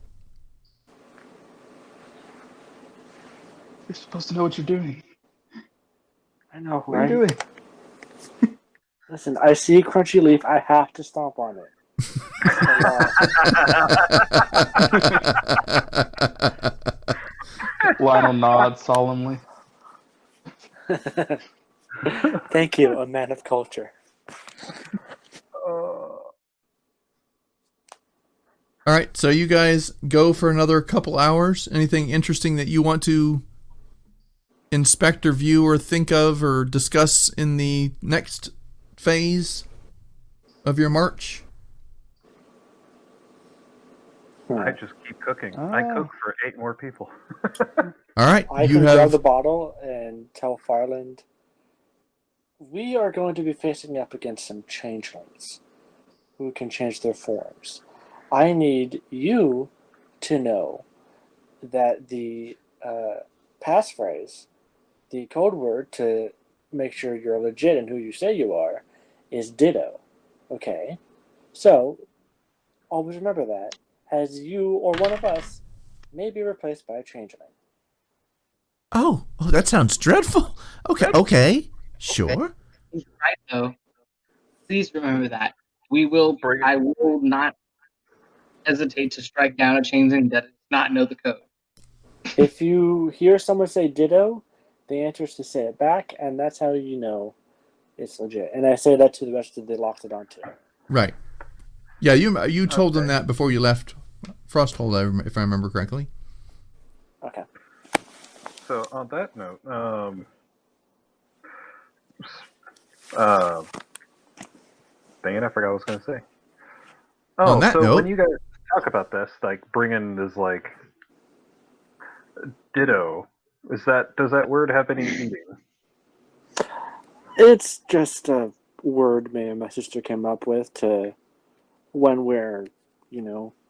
You're supposed to know what you're doing. I know, What are you right? doing? Listen, I see Crunchy Leaf. I have to stomp on it. Lionel nods solemnly. Thank you, a man of culture. All right, so you guys go for another couple hours. Anything interesting that you want to inspect or view or think of or discuss in the next phase of your march? I just keep cooking. I cook for 8 more people. All right, I you can grab have the bottle and tell Farland, we are going to be facing up against some changelings who can change their forms. I need you to know that the passphrase, the code word to make sure you're legit and who you say you are, is ditto. Okay? So, always remember that, as you or one of us may be replaced by a changeling. Oh, that sounds dreadful. Okay, sure. He's right though. Please remember that. I will not hesitate to strike down a changeling that does not know the code. If you hear someone say ditto, the answer is to say it back, and that's how you know it's legit. And I say that to the rest of the Loxodon too. Right. Yeah, you told them that before you left Frosthold, if I remember correctly. Okay. So on that note, dang it, I forgot what I was going to say. On that note, when you guys talk about this, like bringing this like ditto, does that word have any meaning? It's just a word me and my sister came up with to when we're,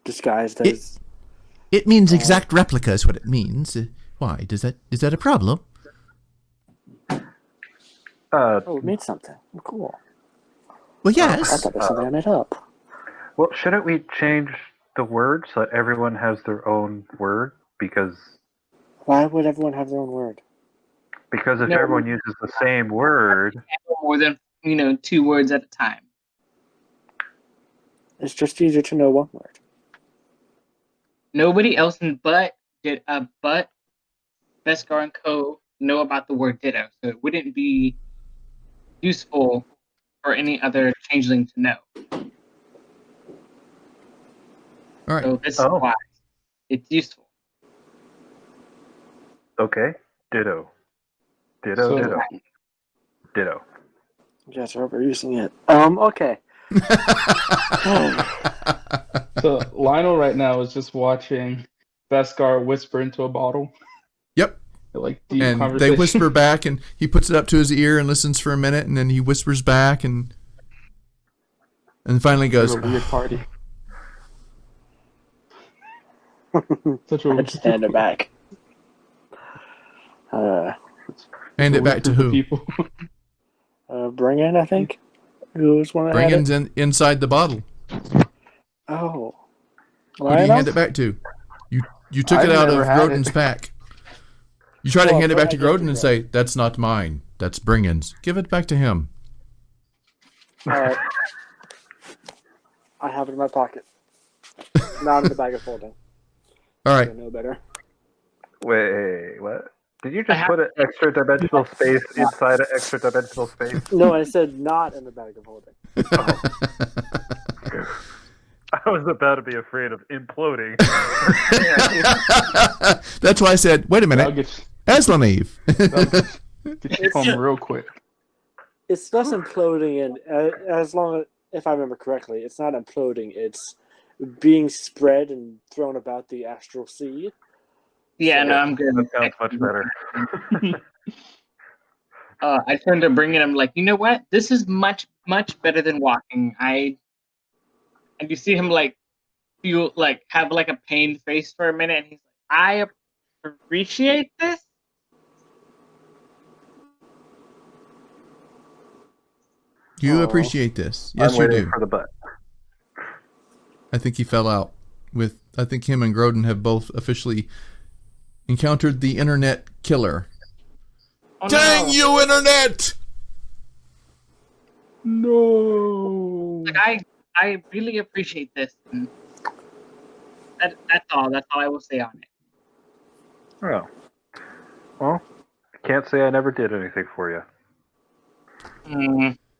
disguised as. it means exact replica is what it means. Why? Is that a problem? Oh, it means something. Cool. Well, I yes. thought it was something I made up. Well, shouldn't we change the word so that everyone has their own word? Because Why would everyone have their own word? if No. everyone uses the same word, More than 2 words at a time. It's just easier to know one word. Nobody else but Beskar and Co. know about the word ditto, so it wouldn't be useful for any other changeling to know. All right. So this is why it's useful. Okay. Ditto. Ditto. So- Ditto. Ditto. You guys are overusing it. Okay. So Lionel right now is just watching Beskar whisper into a bottle. Yep. Like deep And conversation. they whisper back, and he puts it up to his ear and listens for a minute, and then he whispers back, and finally goes, A weird party. Such I a just hand it back. hand it back to who? People. Bring in, I think. Who's one that had Bringin's it? inside the bottle. Oh. Who do you hand it back to? You took I've it out of never had Grodin's it. pack. You try to Oh, hand it back to I gave it Grodin to and say, "That's not mine. That's Bringin's. Give it back to him." Alright. I have it in my pocket. Not in the bag of holding. All I right. know better. Wait, what? Did you I just have- put an extra dimensional space inside an extra dimensional space? No, I said not in the bag of holding. I was about to be afraid of imploding. That's why I said, "Wait a That'll minute, get Aslaneve." get you home real quick. It's less imploding, and as long as, if I remember correctly, it's not imploding. It's being spread and thrown about the astral sea. Yeah, no, I'm good. That sounds much better. I turned to bring it. I'm like, you know what? This is much, much better than walking. And you see him like feel like have like a pained face for a minute, and he's like, I appreciate this. You Aw. appreciate this. Yes, I'm you waiting do. for the butt. I think he fell out. I think him and Grodin have both officially encountered the internet killer. Oh, Dang no. you, internet! No. Like, I really appreciate this. And that's all. That's all I will say on it. Oh. Well, I can't say I never did anything for you.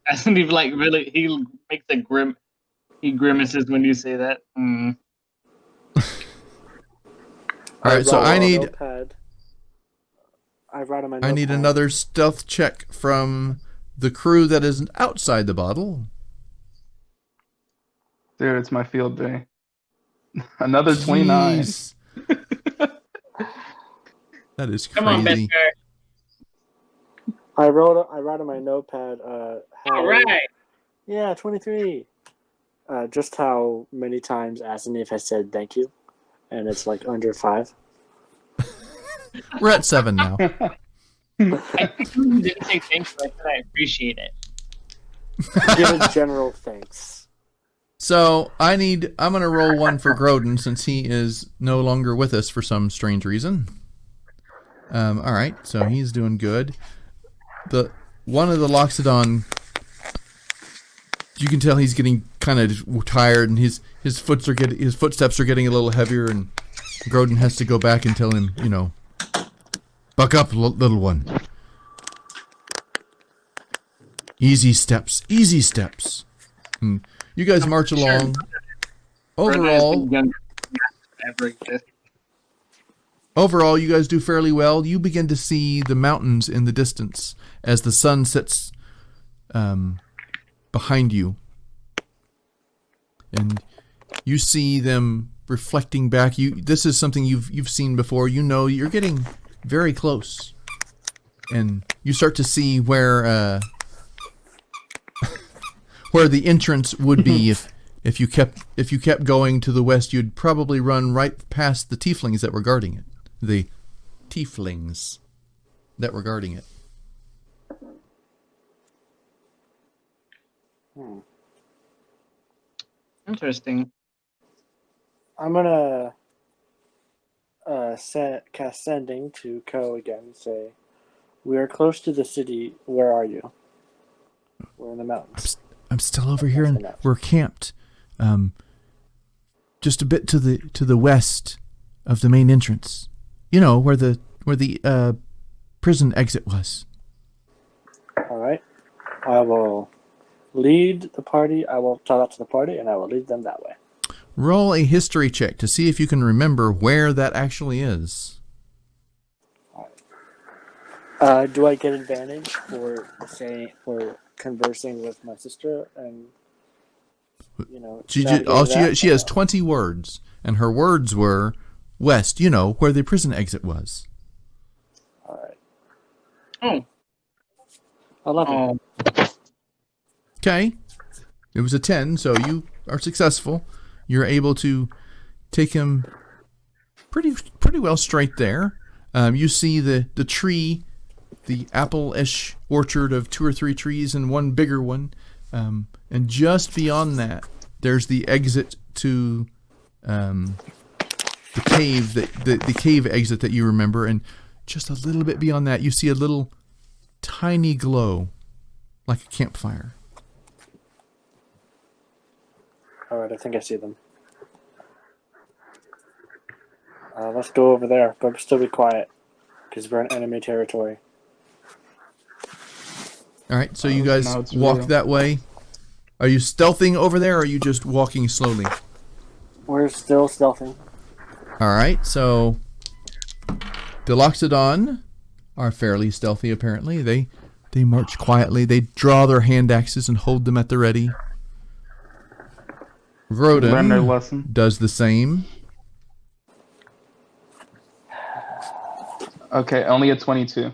I think he like really. He makes a grim. He grimaces when you say that. All right, so write I on a need notepad. I write on my I need notepad. another stealth check from the crew that is outside the bottle. Dude, it's my field day. Another 29. Jeez. That is Come on, crazy. Beskar. I wrote on my notepad. How, All right. Yeah, 23. Just how many times Asanif has said thank you, and it's like under 5. We're at 7 now. I think you didn't say thank you. I said I appreciate it. Give a general thanks. So I'm going to roll one for Grodin since he is no longer with us for some strange reason. All right, so he's doing good. One of the Loxodon, you can tell he's getting kind of tired, and his footsteps are getting a little heavier, and Grodin has to go back and tell him, buck up, little one. Easy steps, easy steps. And you guys march along. Overall, you guys do fairly well. You begin to see the mountains in the distance as the sun sets behind you. And you see them reflecting back. This is something you've seen before. You know you're getting very close. And you start to see where the entrance would be if you kept going to the west. You'd probably run right past the tieflings that were guarding it. The tieflings that were guarding it. Interesting. I'm gonna cast sending to Ko again and say, we are close to the city. Where are you? We're in the mountains. I'm still over here, and we're camped, just a bit to the west of the main entrance. Where the prison exit was. All right. I will lead the party. I will tell that to the party, and I will lead them that way. Roll a history check to see if you can remember where that actually is. All right. Do I get advantage for conversing with my sister and She navigating that? she has 20 words, and her words were west. Where the prison exit was. All right. Oh. 11. Okay, it was a 10, so you are successful. You're able to take him pretty well straight there. You see the tree, the apple-ish orchard of 2 or 3 trees and one bigger one, and just beyond that, there's the exit to the cave the cave exit that you remember, and just a little bit beyond that, you see a little tiny glow, like a campfire. All right, I think I see them. Let's go over there, but still be quiet, because we're in enemy territory. All right, so you guys now it's walk real. that way. Are you stealthing over there, or are you just walking slowly? We're still stealthing. All right, so the Loxodon are fairly stealthy, apparently. They march quietly. They draw their hand axes and hold them at the ready. Learn their Vroden lesson. does the same. Okay, only a 22.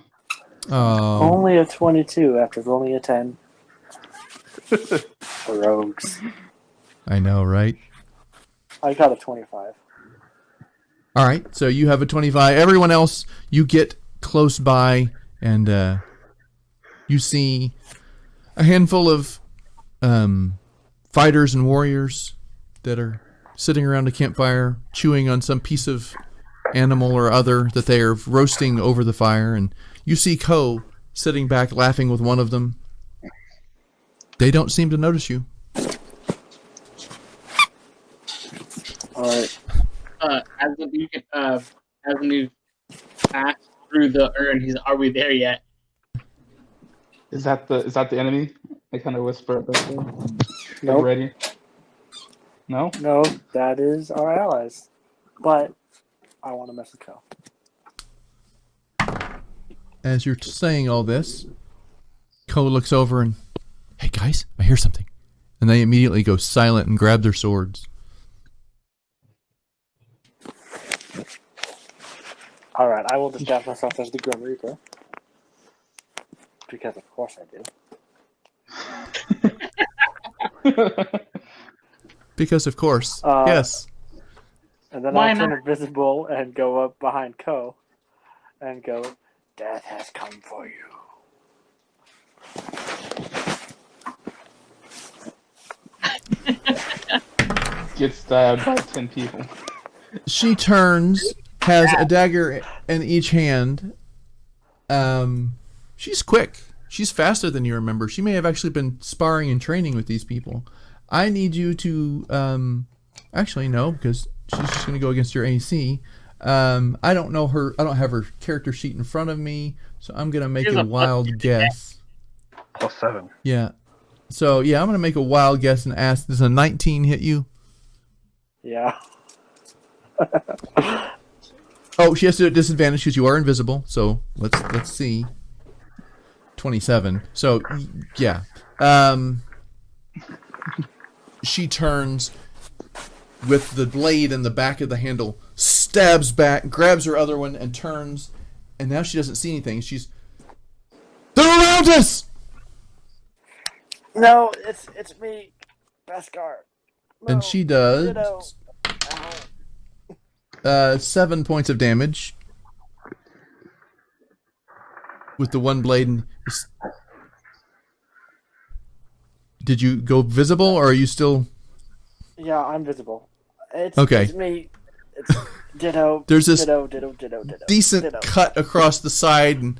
Oh, Only a 22 after rolling a 10. Rogues. I know, right? I got a 25. All right, so you have a 25. Everyone else, you get close by, and you see a handful of fighters and warriors that are sitting around a campfire, chewing on some piece of animal or other that they are roasting over the fire, and you see Ko sitting back laughing with one of them. They don't seem to notice you. All right. As we pass through the urn, are we there yet? Is that the enemy? I kind of whisper back there. Nope. Ready? No? No, that is our allies. But I want to mess with Ko. As you're saying all this, Ko looks over and, hey guys, I hear something. And they immediately go silent and grab their swords. All right, I will disguise myself as the Grim Reaper. Because of course I do. Because of course, Uh, yes. And then Why I'll turn not? invisible and go up behind Ko and go, death has come for you. Get stabbed by 10 people. She turns, has a dagger in each hand. She's quick. She's faster than you remember. She may have actually been sparring and training with these people. I need you to, actually no, because she's just going to go against your AC. I don't know her. I don't have her character sheet in front of me, so I'm going to make a wild guess. +7. Yeah. So yeah, I'm going to make a wild guess and ask: does a 19 hit you? Yeah. Oh, she has to disadvantage because you are invisible. So let's see. 27. So yeah. She turns with the blade in the back of the handle, stabs back, grabs her other one, and turns. And now she doesn't see anything. They're around us! No, it's me, Beskar. No, And she does Ditto. Ow. 7 points of damage with the one blade. And did you go visible, or are you still? Yeah, I'm visible. It's me. It's ditto. There's this ditto. decent ditto. cut across the side, and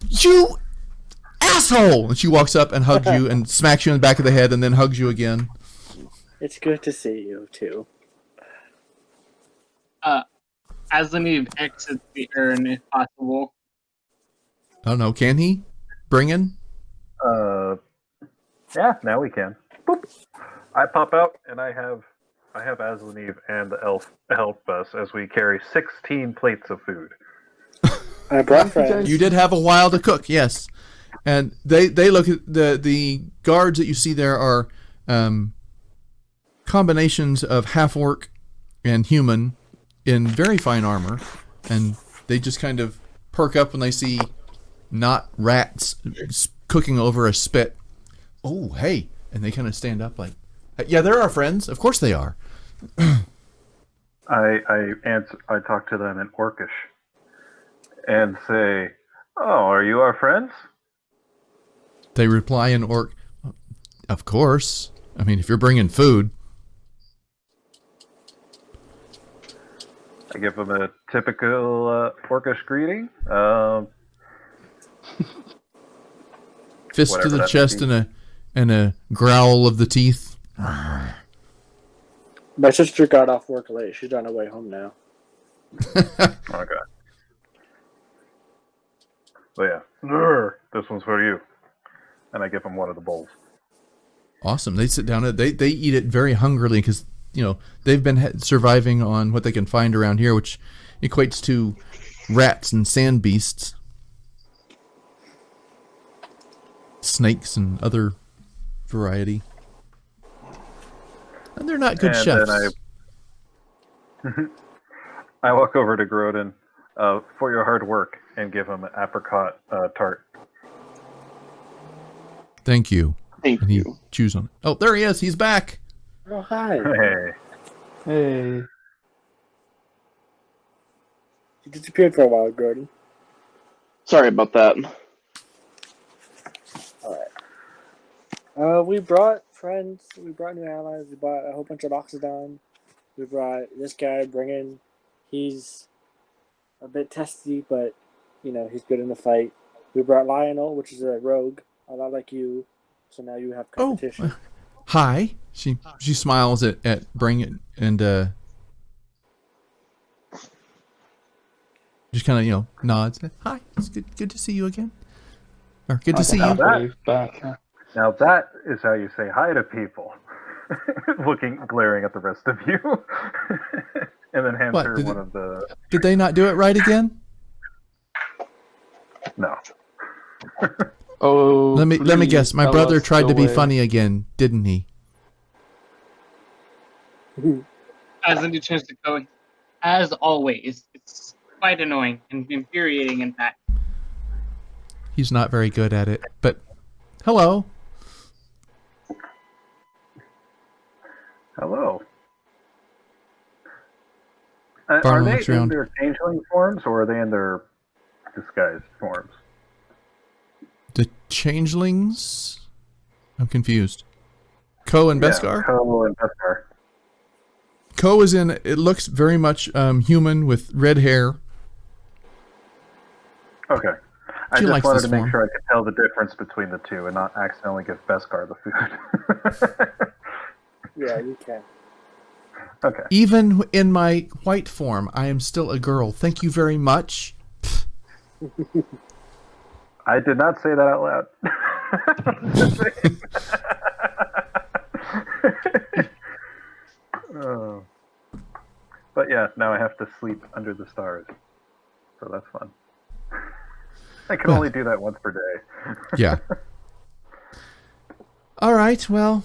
you asshole! And she walks up and hugs you and smacks you in the back of the head, and then hugs you again. It's good to see you too. Aslaneve exits the urn if possible. I don't know. Can he bring in? Yeah, now we can. Boop. I pop out, and I have Aslaneve and the elf help us as we carry 16 plates of food. I brought friends. You did have a while to cook, yes. And they look at the guards that you see there are combinations of half-orc and human in very fine armor, and they just kind of perk up when they see not rats cooking over a spit. Oh, hey. And they kind of stand up like, yeah, they're our friends. Of course they are. I talk to them in Orcish and say, "Oh, are you our friends?" They reply in Orc, of course. I mean, if you're bringing food. I give them a typical Orcish greeting. Fist to Whatever the that chest means. and a growl of the teeth. My sister got off work late. She's on her way home now. Okay. But yeah, this one's for you. And I give them one of the bowls. Awesome. They sit down. They eat it very hungrily because, you know, they've been surviving on what they can find around here, which equates to rats and sand beasts, snakes and other variety. And they're not good And chefs. then I walk over to Grodin for your hard work and give him an apricot tart. Thank you. Thank And he you. chews on it. Oh, there he is. He's back. Oh, hi. Hey. Hey. You disappeared for a while, Gordon. Sorry about that. We brought friends. We brought new allies. We brought a whole bunch of Loxodon. We brought this guy, Bringen. He's a bit testy, but, you know, he's good in the fight. We brought Lionel, which is a rogue, a lot like you. So now you have competition. Hi. She smiles at Bring It and just kind of, you know, nods. Hi. It's good to see you again. Or good to see you. Back. Now that is how you say hi to people. Glaring at the rest of you. And then hands her one of the... Did they not do it right again? No. Oh, Let me guess. My tell brother us tried the to be way. funny again, didn't he? As a new chance to go, as always, it's quite annoying and infuriating, in fact. He's not very good at it. But hello. Hello. Are Barlow they looks in around. their changeling forms or are they in their disguised forms? The changelings? I'm confused. Ko and Beskar? Ko and Beskar. Ko is in, it looks very much human with red hair. Okay. I She just likes wanted this to make form. sure I could tell the difference between the two and not accidentally give Beskar the food. Yeah, you can. Okay. Even in my white form, I am still a girl. Thank you very much. I did not say that out loud. Oh. But yeah, now I have to sleep under the stars. So that's fun. I can only do that once per day. Yeah. All right, well,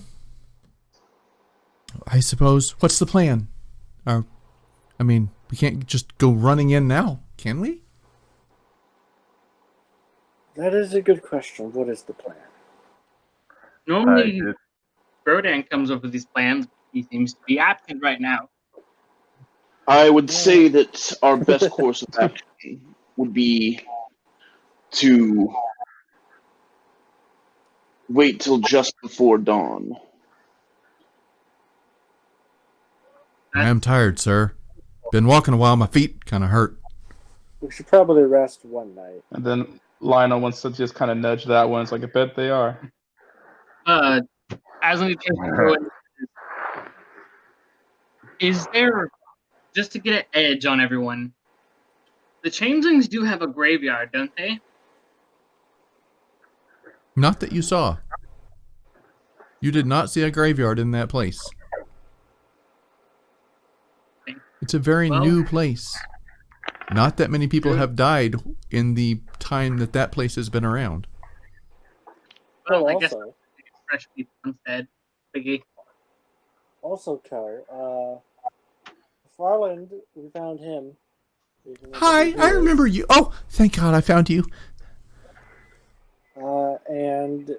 I suppose, what's the plan? I mean, we can't just go running in now, can we? That is a good question. What is the plan? Normally, Brodan comes up with these plans, but he seems to be absent right now. I would say that our best course of action would be to wait till just before dawn. I am tired, sir. Been walking a while, my feet kind of hurt. We should probably rest one night. And then Lionel wants to just kind of nudge that one. It's like, I bet they are. As a new chance to go, is there, just to get an edge on everyone, the changelings do have a graveyard, don't they? Not that you saw. You did not see a graveyard in that place. It's a very new place. Not that many people have died in the time that place has been around. Well, I also, guess fresh meat instead. Biggie. Also, Car, Farland, we found him. Hi, I remember you. Oh, thank God I found you. And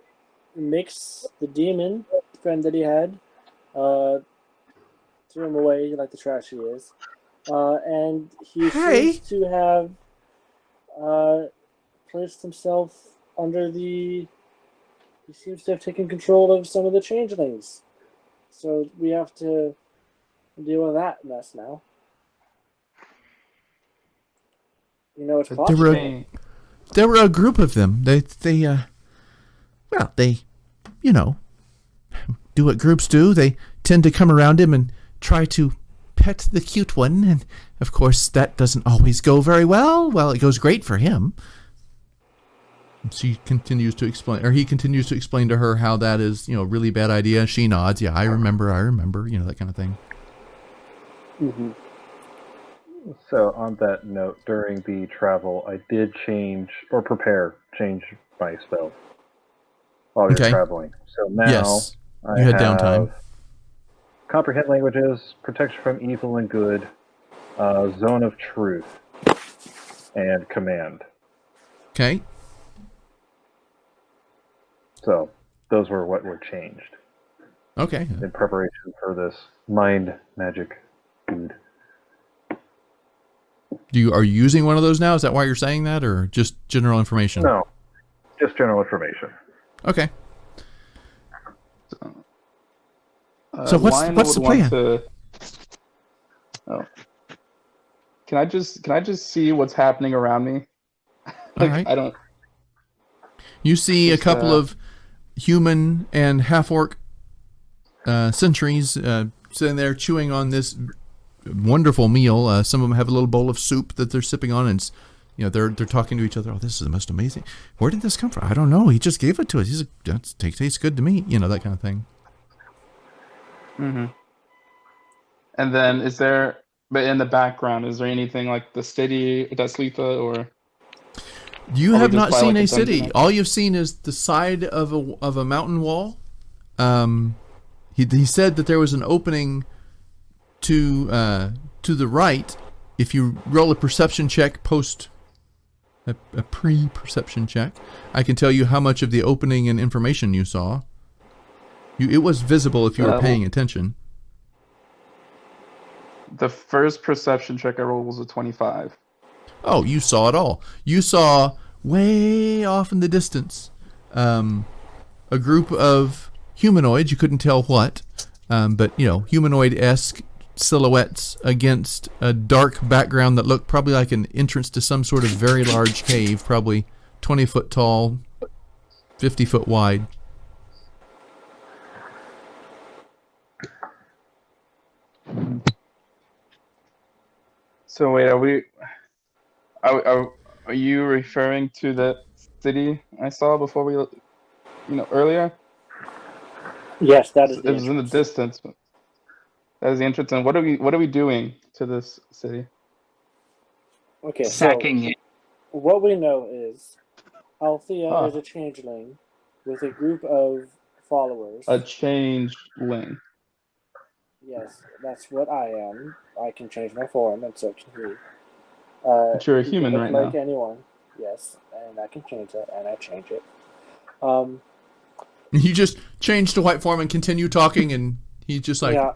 Mix, the demon friend that he had, threw him away like the trash he is. And he seems to have placed himself under the... He seems to have taken control of some of the changelings. So we have to deal with that mess now. You know, it's possible. There were a group of them. They you know, do what groups do. They tend to come around him and try to pet the cute one, and of course that doesn't always go very well. Well, it goes great for him. She continues to explain, or he continues to explain to her how that is, you know, a really bad idea. She nods, yeah, I remember, you know, that kind of thing. Mm-hmm. So on that note, during the travel, I did change my spell while we were traveling. So now yes, I you had have downtime. Comprehend languages, protection from evil and good, zone of truth, and command. Okay. So those were what were changed. Okay. In preparation for this mind magic food. Are you using one of those now? Is that why you're saying that, or just general information? No, just general information. Okay. So what's the plan? Can I just see what's happening around me? All right. I don't. You see a couple of human and half-orc sentries sitting there chewing on this wonderful meal. Some of them have a little bowl of soup that they're sipping on, and you know they're talking to each other. Oh, this is the most amazing. Where did this come from? I don't know. He just gave it to us. That tastes good to me. You know, that kind of thing. Mm-hmm. And then but in the background, is there anything like the city of Dax'Litha, or? You have not seen a city. All you've seen is the side of a mountain wall. He said that there was an opening to the right. If you roll a perception check, a pre-perception check, I can tell you how much of the opening and information you saw. It was visible if you were paying attention. The first perception check I rolled was a 25. Oh, you saw it all. You saw way off in the distance a group of humanoids. You couldn't tell what, but you know, humanoid-esque silhouettes against a dark background that looked probably like an entrance to some sort of very large cave, probably 20 foot tall, 50 foot wide. So wait, are you referring to the city I saw before earlier? Yes, that is. It was in the distance. But that is the entrance. And what are we doing to this city? Okay, sacking it. What we know is Althea is a changeling with a group of followers. A changeling. Yes, that's what I am. I can change my form, and so can he. But you're a human right now. Like anyone, yes, and I can change that, and I change it. You just change to white form and continue talking, and he's just like, yeah.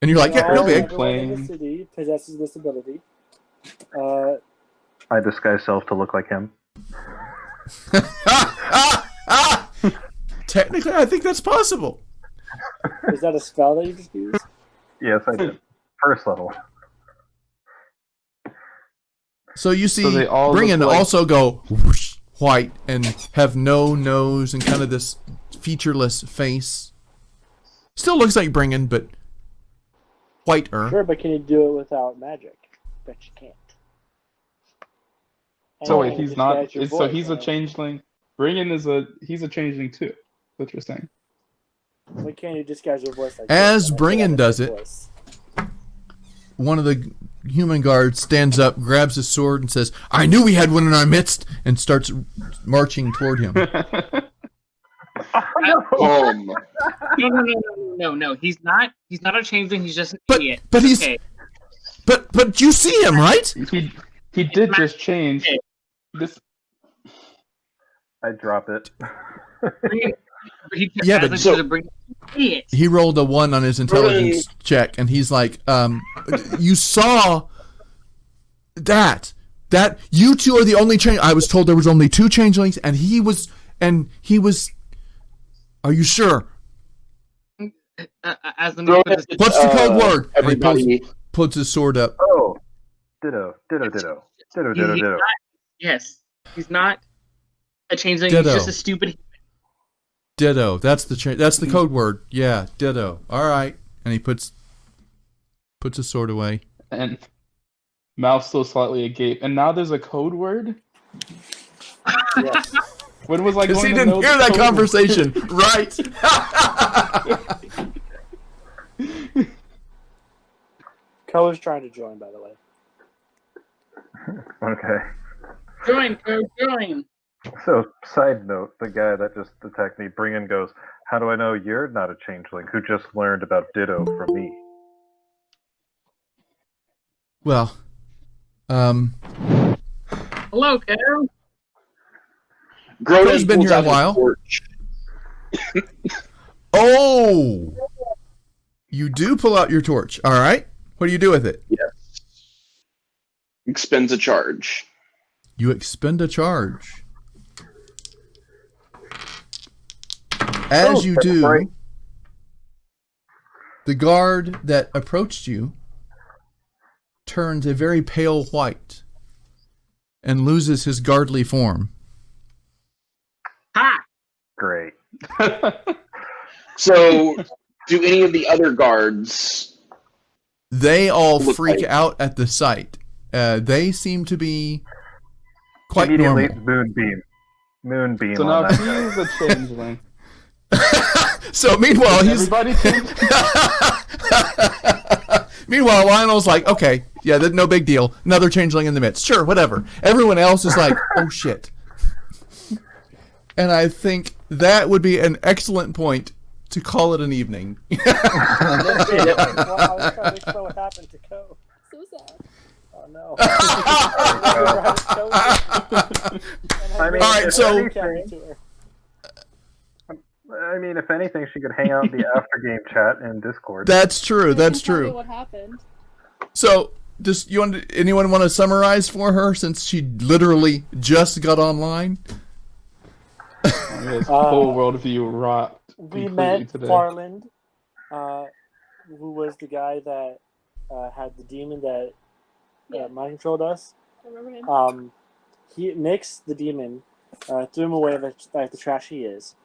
and you're like, yeah, real big. Everyone in the city possesses this ability. I disguise self to look like him. Technically, I think that's possible. Is that a spell that you just used? Yes, I did. First level. So you see Bringen also go whoosh, white and have no nose and kind of this featureless face. Still looks like Bringen, but whiter. Sure, but can you do it without magic? Bet you can't. So wait, he's not. So he's a changeling. Bringen he's a changeling too. What you're saying? Why can't you disguise your voice like as Bringen does it? one of the human guards stands up, grabs his sword, and says, "I knew we had one in our midst," and starts marching toward him. No. He's not a changeling. He's just an idiot. But he's okay. But you see him, right? He did just change. This. I drop it. He rolled a 1 on his intelligence check, and he's like, "You saw that you two are the only change. I was told there was only 2 changelings, and he was. Are you sure? What's the code word?" Everybody and he puts his sword up. Oh, ditto. Yes, he's not a changeling. Ditto. He's just a stupid. Ditto. That's the code word. Yeah, ditto. All right, and he puts his sword away. And mouth still slightly agape. And now there's a code word. Yes. When was I Because going he to didn't know hear the that code conversation, right? Co is trying to join, by the way. Okay. Join. So, side note, the guy that just attacked me, Bringen goes, "How do I know you're not a changeling who just learned about Ditto from me?" Well, Hello, Carol. Crow's been here a while. Oh! You do pull out your torch, all right? What do you do with it? Yes. Expends a charge. You expend a charge. As you do, the guard that approached you turns a very pale white and loses his guardly form. Ha! Great. So, do any of the other guards? They all freak out at the sight. They seem to be quite Immediately, normal. Moonbeam So on now that. he's a changeling. So meanwhile, he's Everybody changed. meanwhile Lionel's like, okay, yeah, no big deal. Another changeling in the midst. Sure, whatever. Everyone else is like, oh shit. And I think that would be an excellent point to call it an evening. Well, I was trying to explain what happened to Co. So sad. Oh no. I mean, All right, if so- anything, if anything, she could hang out in the after game chat in Discord. That's true. That's Tell me true. what happened. So, anyone want to summarize for her since she literally just got online? His whole worldview rocked. We completely met today. Farland, who was the guy that had the demon that mind controlled us. I remember him. He mixed the demon, threw him away like the trash he is.